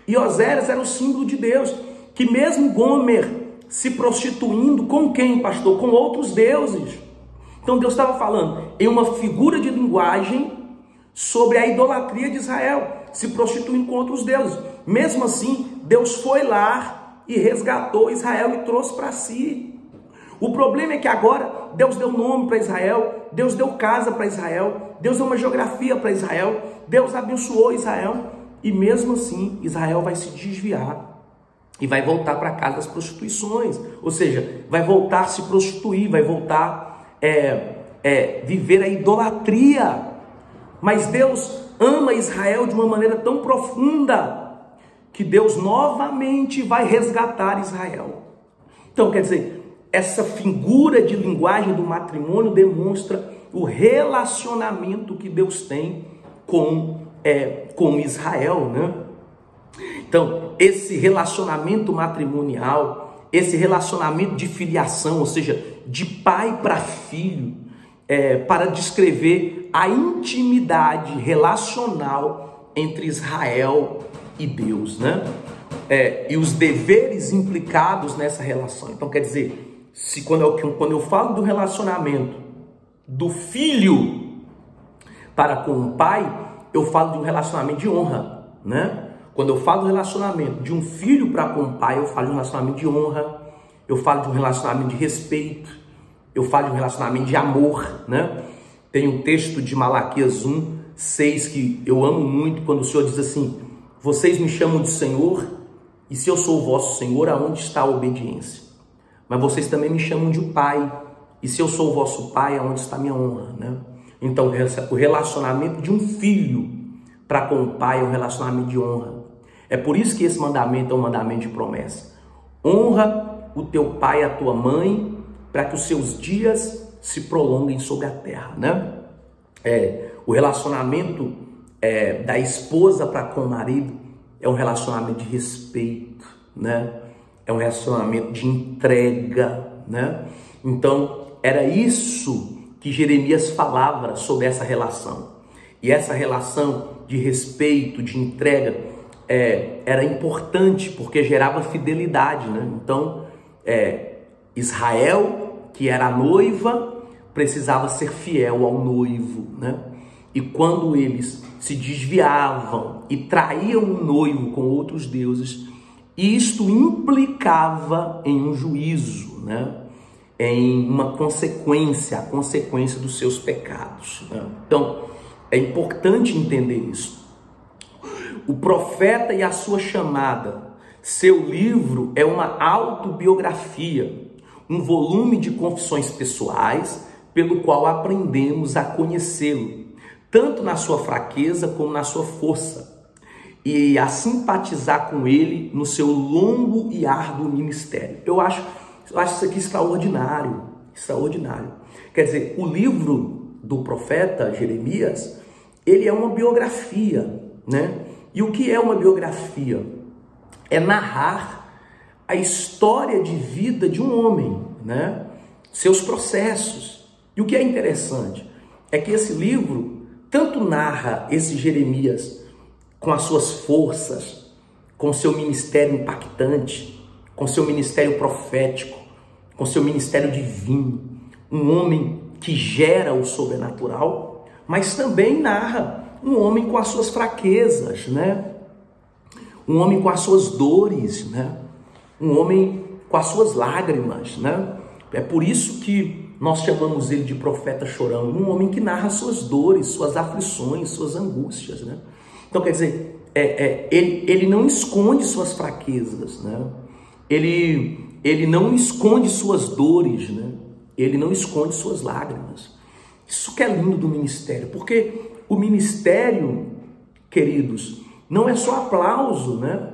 E Oséias era o símbolo de Deus, que mesmo Gomer se prostituindo com quem, pastor? Com outros deuses. Então Deus estava falando em uma figura de linguagem sobre a idolatria de Israel, se prostituindo com outros deuses. Mesmo assim, Deus foi lá e resgatou Israel e trouxe para si. O problema é que agora Deus deu nome para Israel, Deus deu casa para Israel, Deus deu uma geografia para Israel, Deus abençoou Israel, e mesmo assim Israel vai se desviar e vai voltar para a casa das prostituições. Ou seja, vai voltar a se prostituir, vai voltar viver a idolatria. Mas Deus ama Israel de uma maneira tão profunda que Deus novamente vai resgatar Israel. Então, quer dizer, essa figura de linguagem do matrimônio demonstra o relacionamento que Deus tem com Israel, né? Então, esse relacionamento matrimonial, esse relacionamento de filiação, ou seja, de pai para filho, para descrever a intimidade relacional entre Israel e Deus, né? E os deveres implicados nessa relação. Então, quer dizer, quando eu falo do relacionamento do filho para com o pai, eu falo de um relacionamento de honra, né? Quando eu falo do relacionamento de um filho para com o pai, eu falo de um relacionamento de honra, eu falo de um relacionamento de respeito, eu falo de um relacionamento de amor, né? Tem um texto de Malaquias 1, 6 que eu amo muito, quando o Senhor diz assim: vocês me chamam de Senhor, e se eu sou o vosso Senhor, aonde está a obediência? Mas vocês também me chamam de pai, e se eu sou o vosso pai, aonde está a minha honra, né? Então, o relacionamento de um filho para com o pai é um relacionamento de honra. É por isso que esse mandamento é um mandamento de promessa. Honra o teu pai e a tua mãe, para que os seus dias se prolonguem sobre a terra, né? O relacionamento da esposa para com o marido é um relacionamento de respeito, né? É um relacionamento de entrega, né? Então, era isso que Jeremias falava sobre essa relação. E essa relação de respeito, de entrega, era importante porque gerava fidelidade, né? Então, Israel, que era a noiva, precisava ser fiel ao noivo, né? E quando eles se desviavam e traíam o noivo com outros deuses, isto implicava em um juízo, né? Em uma consequência, a consequência dos seus pecados, né? Então, é importante entender isso. O profeta e a sua chamada, seu livro é uma autobiografia, um volume de confissões pessoais, pelo qual aprendemos a conhecê-lo, tanto na sua fraqueza como na sua força, e a simpatizar com ele no seu longo e árduo ministério. Eu acho isso aqui extraordinário, extraordinário. Quer dizer, o livro do profeta Jeremias, ele é uma biografia, né? E o que é uma biografia? É narrar a história de vida de um homem, né? Seus processos. E o que é interessante é que esse livro tanto narra esse Jeremias com as suas forças, com seu ministério impactante, com seu ministério profético, com seu ministério divino, um homem que gera o sobrenatural, mas também narra um homem com as suas fraquezas, né? Um homem com as suas dores, né? Um homem com as suas lágrimas, né? É por isso que nós chamamos ele de profeta chorão, um homem que narra suas dores, suas aflições, suas angústias, né? Então, quer dizer, ele não esconde suas fraquezas, né? Ele não esconde suas dores, né? Ele não esconde suas lágrimas. Isso que é lindo do ministério, porque o ministério, queridos, não é só aplauso, né?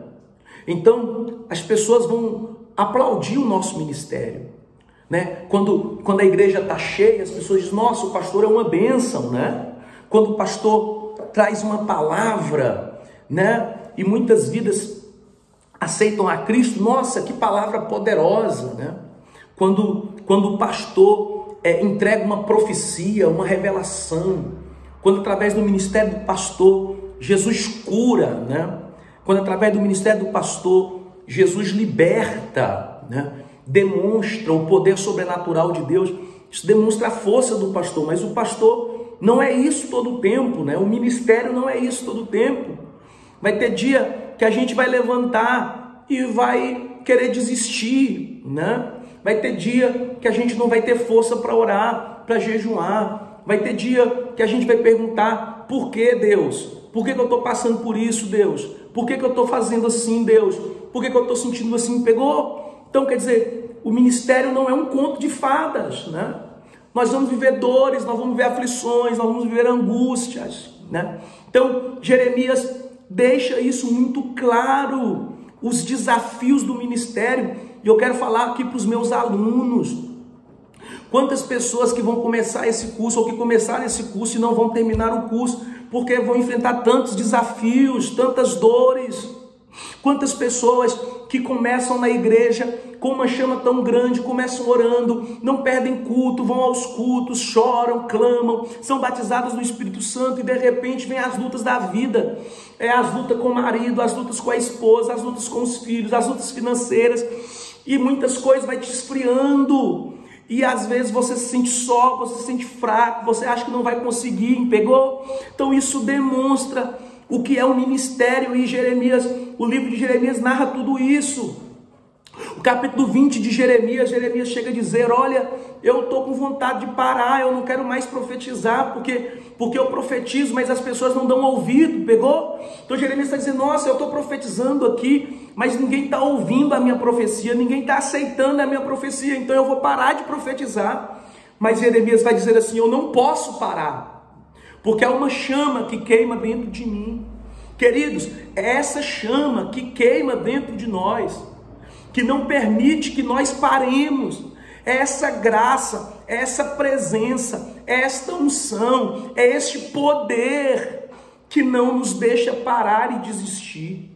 Então, as pessoas vão aplaudir o nosso ministério, né? Quando a igreja está cheia, as pessoas dizem, nossa, o pastor é uma bênção, né? Quando o pastor traz uma palavra, né? E muitas vidas aceitam a Cristo, nossa, que palavra poderosa, né? Quando o pastor entrega uma profecia, uma revelação, quando através do ministério do pastor, Jesus cura, né? Quando através do ministério do pastor, Jesus liberta, né? Demonstra o poder sobrenatural de Deus, isso demonstra a força do pastor, mas o pastor não é isso todo o tempo, né? O ministério não é isso todo o tempo. Vai ter dia que a gente vai levantar e vai querer desistir, né? Vai ter dia que a gente não vai ter força para orar, para jejuar. Vai ter dia que a gente vai perguntar, por que, Deus? Por que eu estou passando por isso, Deus? Por que eu estou fazendo assim, Deus? Por que eu estou sentindo assim? Pegou? Então, quer dizer, o ministério não é um conto de fadas, né? Nós vamos viver dores, nós vamos viver aflições, nós vamos viver angústias, né? Então, Jeremias deixa isso muito claro, os desafios do ministério. E eu quero falar aqui para os meus alunos. Quantas pessoas que vão começar esse curso ou que começaram esse curso e não vão terminar o curso porque vão enfrentar tantos desafios, tantas dores. Quantas pessoas que começam na igreja com uma chama tão grande, começam orando, não perdem culto, vão aos cultos, choram, clamam, são batizadas no Espírito Santo e de repente vem as lutas da vida, as lutas com o marido, as lutas com a esposa, as lutas com os filhos, as lutas financeiras e muitas coisas vai te esfriando e às vezes você se sente só, você se sente fraco, você acha que não vai conseguir, pegou? Então isso demonstra o que é o ministério e Jeremias, o livro de Jeremias narra tudo isso. O capítulo 20 de Jeremias chega a dizer, olha, eu estou com vontade de parar, eu não quero mais profetizar, porque eu profetizo, mas as pessoas não dão ouvido, pegou? Então Jeremias está dizendo, nossa, eu estou profetizando aqui, mas ninguém está ouvindo a minha profecia, ninguém está aceitando a minha profecia, então eu vou parar de profetizar. Mas Jeremias vai dizer assim, eu não posso parar, porque há uma chama que queima dentro de mim. Queridos, é essa chama que queima dentro de nós, que não permite que nós paremos. É essa graça, é essa presença, é esta unção, é este poder que não nos deixa parar e desistir.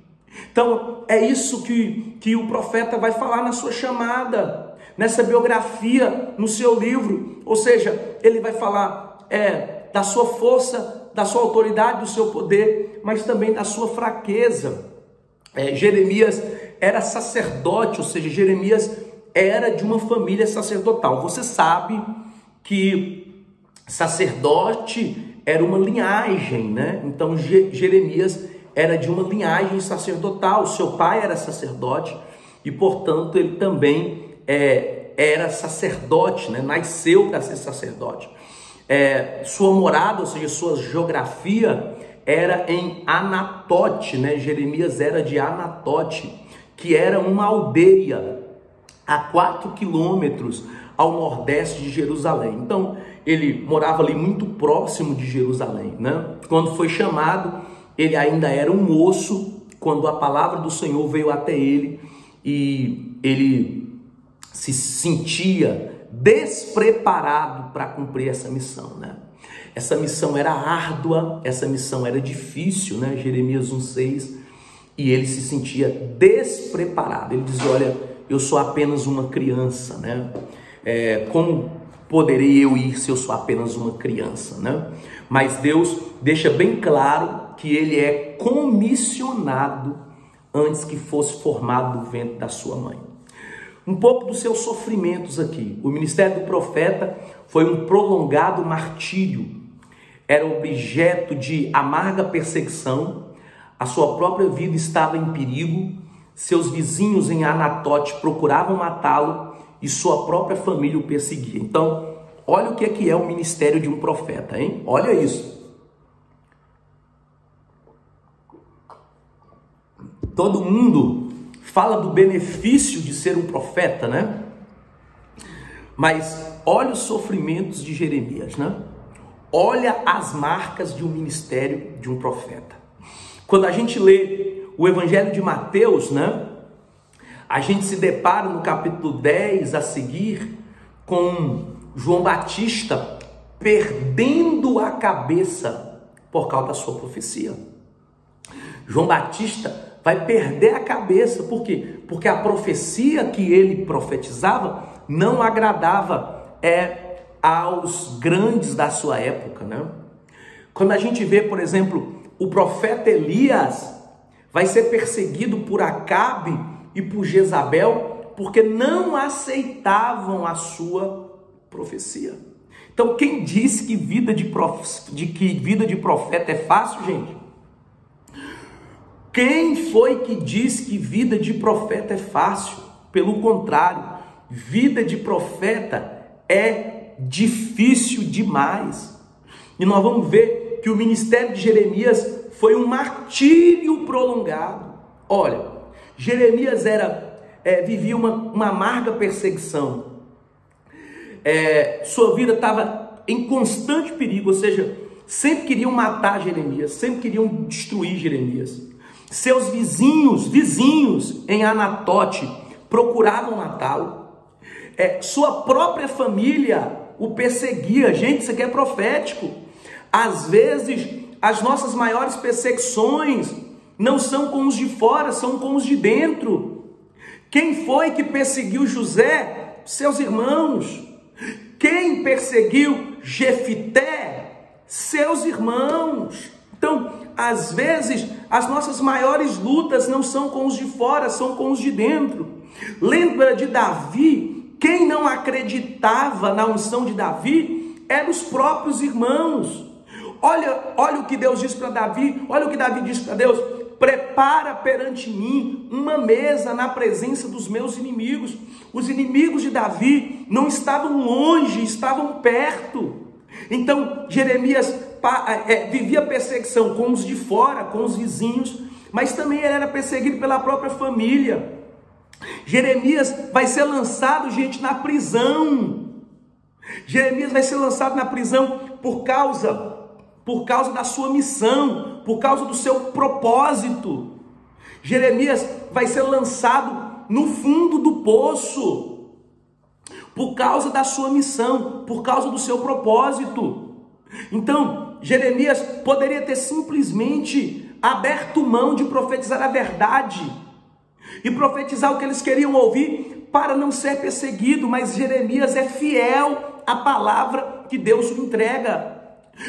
Então, é isso que o profeta vai falar na sua chamada, nessa biografia, no seu livro. Ou seja, ele vai falar da sua força, da sua autoridade, do seu poder, mas também da sua fraqueza. Jeremias era sacerdote, ou seja, Jeremias era de uma família sacerdotal. Você sabe que sacerdote era uma linhagem, né? Então Jeremias era de uma linhagem sacerdotal, seu pai era sacerdote e, portanto, ele também era sacerdote, né? Nasceu para ser sacerdote. Sua morada, ou seja, sua geografia era em Anatote, né? Jeremias era de Anatote, que era uma aldeia a 4 quilômetros ao nordeste de Jerusalém. Então, ele morava ali muito próximo de Jerusalém, né? Quando foi chamado, ele ainda era um moço, quando a palavra do Senhor veio até ele, e ele se sentia despreparado para cumprir essa missão, né? Essa missão era árdua, essa missão era difícil, né? Jeremias 1,6, e ele se sentia despreparado. Ele dizia, olha, eu sou apenas uma criança, né? Como poderei eu ir se eu sou apenas uma criança, né? Mas Deus deixa bem claro que ele é comissionado antes que fosse formado no ventre da sua mãe. Um pouco dos seus sofrimentos aqui. O ministério do profeta foi um prolongado martírio. Era objeto de amarga perseguição. A sua própria vida estava em perigo. Seus vizinhos em Anatote procuravam matá-lo e sua própria família o perseguia. Então, olha o que é o ministério de um profeta, hein? Olha isso. Todo mundo fala do benefício de ser um profeta, né? Mas olha os sofrimentos de Jeremias, né? Olha as marcas de um ministério de um profeta. Quando a gente lê o Evangelho de Mateus, né? A gente se depara no capítulo 10 a seguir com João Batista perdendo a cabeça por causa da sua profecia. João Batista vai perder a cabeça. Por quê? Porque a profecia que ele profetizava não agradava aos grandes da sua época, né? Quando a gente vê, por exemplo, o profeta Elias vai ser perseguido por Acabe e por Jezabel porque não aceitavam a sua profecia. Então, quem disse que vida de profeta é fácil, gente? Quem foi que disse que vida de profeta é fácil? Pelo contrário, vida de profeta é difícil demais. E nós vamos ver que o ministério de Jeremias foi um martírio prolongado. Olha, Jeremias vivia uma amarga perseguição. Sua vida estava em constante perigo, ou seja, sempre queriam matar Jeremias, sempre queriam destruir Jeremias. Seus vizinhos em Anatote procuravam matá-lo. Sua própria família o perseguia. Gente, isso aqui é profético. Às vezes, as nossas maiores perseguições não são com os de fora, são com os de dentro. Quem foi que perseguiu José? Seus irmãos. Quem perseguiu Jefité? Seus irmãos. Então, às vezes, as nossas maiores lutas não são com os de fora, são com os de dentro. Lembra de Davi? Quem não acreditava na unção de Davi eram os próprios irmãos. Olha o que Deus disse para Davi, olha o que Davi disse para Deus: prepara perante mim uma mesa na presença dos meus inimigos. Os inimigos de Davi não estavam longe, estavam perto. Então, Jeremias vivia perseguição com os de fora, com os vizinhos, mas também ele era perseguido pela própria família. Jeremias vai ser lançado, gente, na prisão. Jeremias vai ser lançado na prisão por causa da sua missão, por causa do seu propósito. Jeremias vai ser lançado no fundo do poço, por causa da sua missão, por causa do seu propósito. Então, Jeremias poderia ter simplesmente aberto mão de profetizar a verdade e profetizar o que eles queriam ouvir para não ser perseguido, mas Jeremias é fiel à palavra que Deus lhe entrega.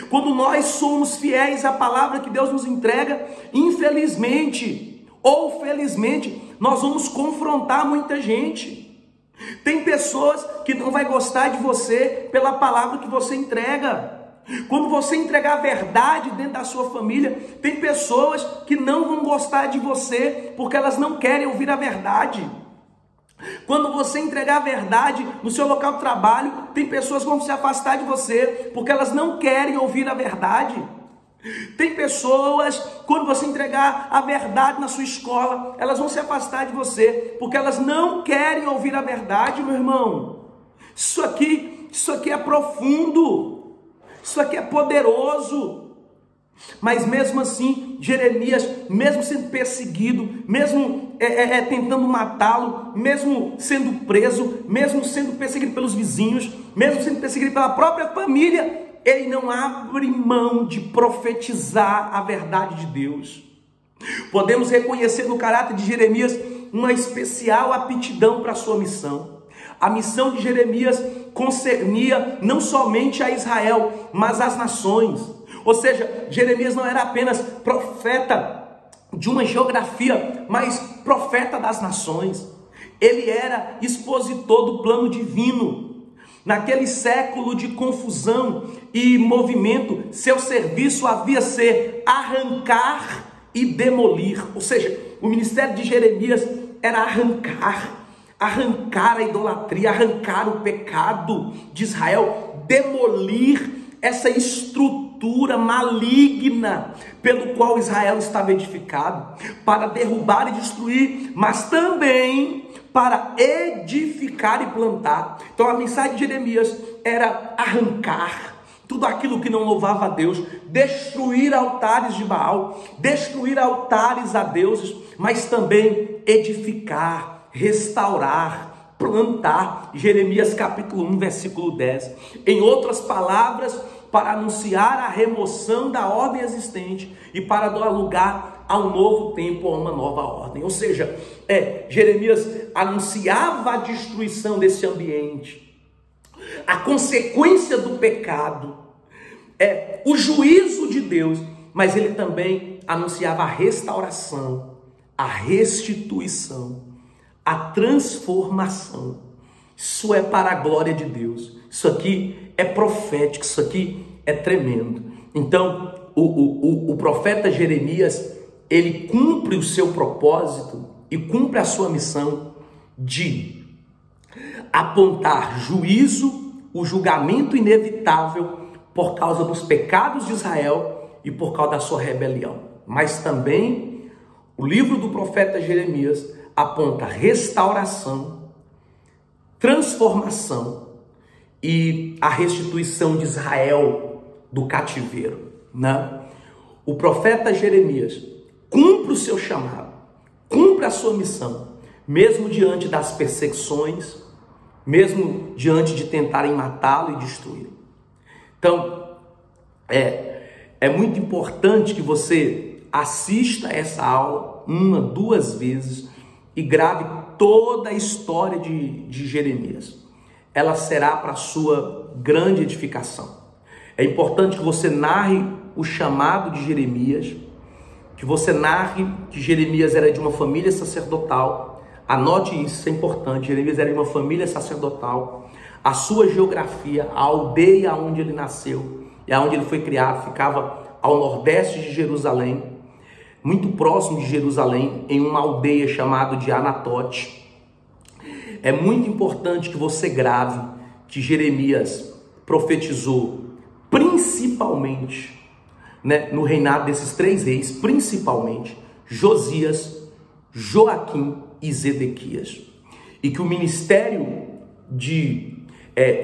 Quando nós somos fiéis à palavra que Deus nos entrega, infelizmente ou felizmente, nós vamos confrontar muita gente. Tem pessoas que não vai gostar de você pela palavra que você entrega. Quando você entregar a verdade dentro da sua família, tem pessoas que não vão gostar de você porque elas não querem ouvir a verdade. Quando você entregar a verdade no seu local de trabalho, tem pessoas que vão se afastar de você porque elas não querem ouvir a verdade. Tem pessoas, quando você entregar a verdade na sua escola, elas vão se afastar de você porque elas não querem ouvir a verdade, meu irmão. Isso aqui é profundo, isso aqui é poderoso. Mas mesmo assim, Jeremias, mesmo sendo perseguido, mesmo tentando matá-lo, mesmo sendo preso, mesmo sendo perseguido pelos vizinhos, mesmo sendo perseguido pela própria família, ele não abre mão de profetizar a verdade de Deus. Podemos reconhecer no caráter de Jeremias uma especial aptidão para a sua missão. A missão de Jeremias concernia não somente a Israel, mas as nações. Ou seja, Jeremias não era apenas profeta de uma geografia, mas profeta das nações. Ele era expositor do plano divino. Naquele século de confusão e movimento, seu serviço havia ser arrancar e demolir. Ou seja, o ministério de Jeremias era arrancar a idolatria, arrancar o pecado de Israel, demolir essa estrutura maligna pelo qual Israel estava edificado, para derrubar e destruir, mas também para edificar e plantar. Então a mensagem de Jeremias era arrancar tudo aquilo que não louvava a Deus, destruir altares de Baal, destruir altares a deuses, mas também edificar, restaurar, plantar. Jeremias capítulo 1, versículo 10. Em outras palavras, para anunciar a remoção da ordem existente e para dar lugar a um novo tempo, a uma nova ordem. Ou seja, Jeremias anunciava a destruição desse ambiente, a consequência do pecado, o juízo de Deus, mas ele também anunciava a restauração, a restituição, a transformação. Isso é para a glória de Deus. Isso aqui é profético, isso aqui é tremendo. Então, o profeta Jeremias, ele cumpre o seu propósito e cumpre a sua missão de apontar juízo, o julgamento inevitável por causa dos pecados de Israel e por causa da sua rebelião. Mas também o livro do profeta Jeremias aponta restauração, transformação e a restituição de Israel do cativeiro, né? O profeta Jeremias cumpre o seu chamado, cumpre a sua missão, mesmo diante das perseguições, mesmo diante de tentarem matá-lo e destruí-lo. Então, é muito importante que você assista essa aula 1, 2 vezes e grave toda a história de Jeremias. Ela será para a sua grande edificação. É importante que você narre o chamado de Jeremias, que você narre que Jeremias era de uma família sacerdotal. Anote isso, isso é importante. Jeremias era de uma família sacerdotal. A sua geografia, a aldeia onde ele nasceu e onde ele foi criado, ficava ao nordeste de Jerusalém, muito próximo de Jerusalém, em uma aldeia chamada de Anatote. É muito importante que você grave que Jeremias profetizou principalmente, né, no reinado desses 3 reis, principalmente Josias, Joaquim e Zedequias. E que o ministério de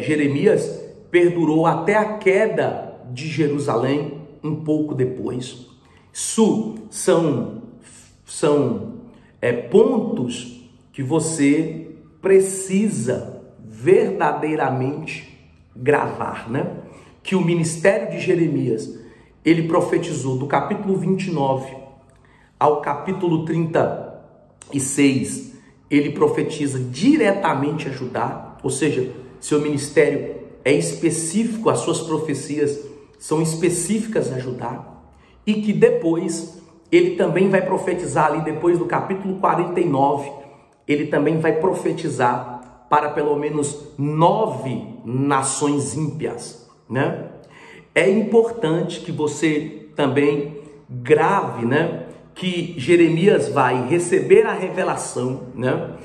Jeremias perdurou até a queda de Jerusalém um pouco depois. Isso são pontos que você precisa verdadeiramente gravar, né? Que o ministério de Jeremias, ele profetizou do capítulo 29 ao capítulo 36, ele profetiza diretamente a Judá, ou seja, seu ministério é específico, as suas profecias são específicas a Judá, e que depois ele também vai profetizar ali depois do capítulo 49, ele também vai profetizar para pelo menos 9 nações ímpias, né? É importante que você também grave, né, que Jeremias vai receber a revelação, né,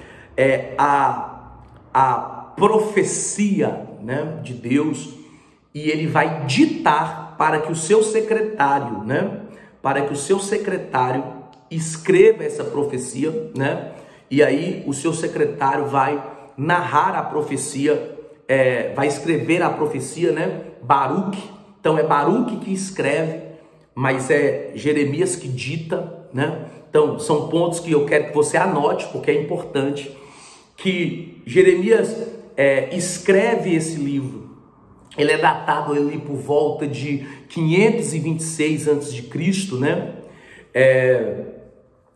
a profecia, né, de Deus, e ele vai ditar para que o seu secretário, né, escreva essa profecia, né, e aí o seu secretário vai narrar a profecia, vai escrever a profecia, né, Baruque. Então é Baruque que escreve, mas é Jeremias que dita, né? Então são pontos que eu quero que você anote, porque é importante que Jeremias escreve esse livro. Ele é datado ali por volta de 526 a.C., né?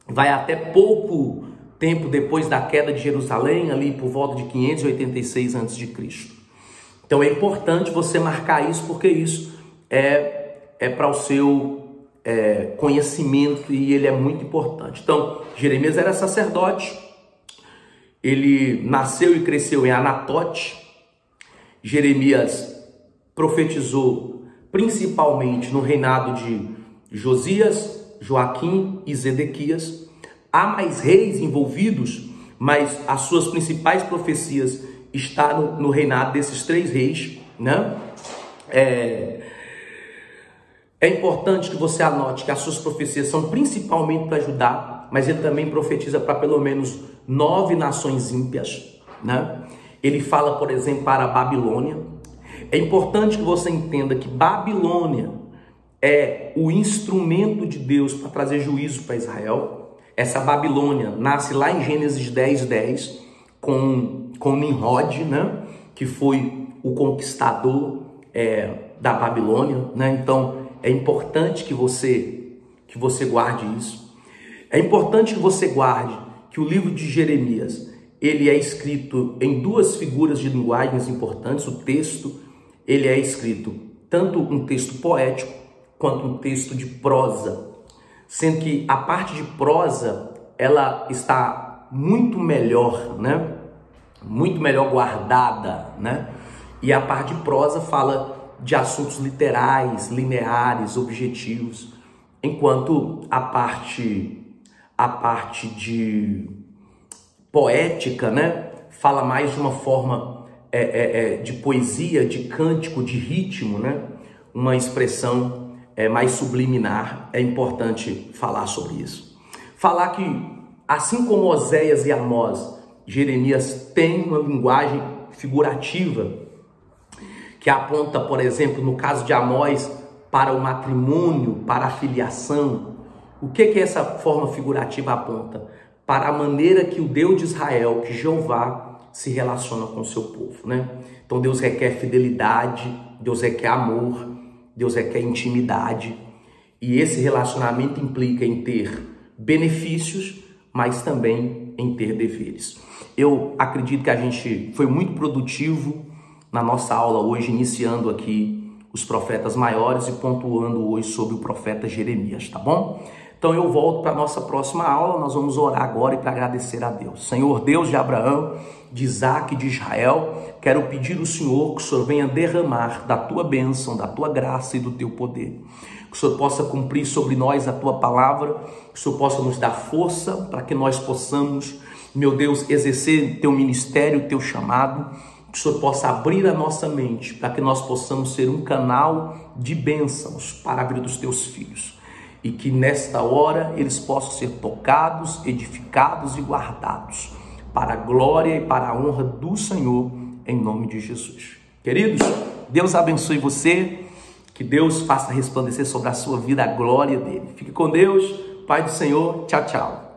Vai até pouco tempo depois da queda de Jerusalém, ali por volta de 586 a.C. Então é importante você marcar isso, porque isso é para o seu conhecimento e ele é muito importante. Então, Jeremias era sacerdote, ele nasceu e cresceu em Anatote. Jeremias profetizou principalmente no reinado de Josias, Joaquim e Zedequias. Há mais reis envolvidos, mas as suas principais profecias estão no reinado desses 3 reis, né? É importante que você anote que as suas profecias são principalmente para Judá, mas ele também profetiza para pelo menos 9 nações ímpias, né? Ele fala, por exemplo, para a Babilônia. É importante que você entenda que Babilônia é o instrumento de Deus para trazer juízo para Israel. Essa Babilônia nasce lá em Gênesis 10:10 com Nimrod, né? Que foi o conquistador da Babilônia, né? Então é importante que você guarde isso. É importante que você guarde que o livro de Jeremias, ele é escrito em 2 figuras de linguagens importantes. O texto, ele é escrito tanto um texto poético quanto um texto de prosa, sendo que a parte de prosa, ela está muito melhor, né? Muito melhor guardada, né? E a parte de prosa fala de assuntos literais, lineares, objetivos, enquanto a parte de poética, né, fala mais de uma forma de poesia, de cântico, de ritmo, né, uma expressão mais subliminar. É importante falar sobre isso. Falar que, assim como Oséias e Amós, Jeremias tem uma linguagem figurativa, que aponta, por exemplo, no caso de Amós, para o matrimônio, para a filiação. O que essa forma figurativa aponta? Para a maneira que o Deus de Israel, que Jeová, se relaciona com o seu povo, né? Então Deus requer fidelidade, Deus requer amor, Deus requer intimidade. E esse relacionamento implica em ter benefícios, mas também em ter deveres. Eu acredito que a gente foi muito produtivo na nossa aula hoje, iniciando aqui os profetas maiores e pontuando hoje sobre o profeta Jeremias, tá bom? Então eu volto para a nossa próxima aula, nós vamos orar agora e para agradecer a Deus. Senhor Deus de Abraão, de Isaac e de Israel, quero pedir ao Senhor que o Senhor venha derramar da tua bênção, da tua graça e do teu poder. Que o Senhor possa cumprir sobre nós a tua palavra, que o Senhor possa nos dar força para que nós possamos, meu Deus, exercer teu ministério, teu chamado. Que o Senhor possa abrir a nossa mente para que nós possamos ser um canal de bênçãos para a vida dos teus filhos. E que nesta hora eles possam ser tocados, edificados e guardados para a glória e para a honra do Senhor, em nome de Jesus. Queridos, Deus abençoe você, que Deus faça resplandecer sobre a sua vida a glória dele. Fique com Deus, Pai do Senhor, tchau, tchau.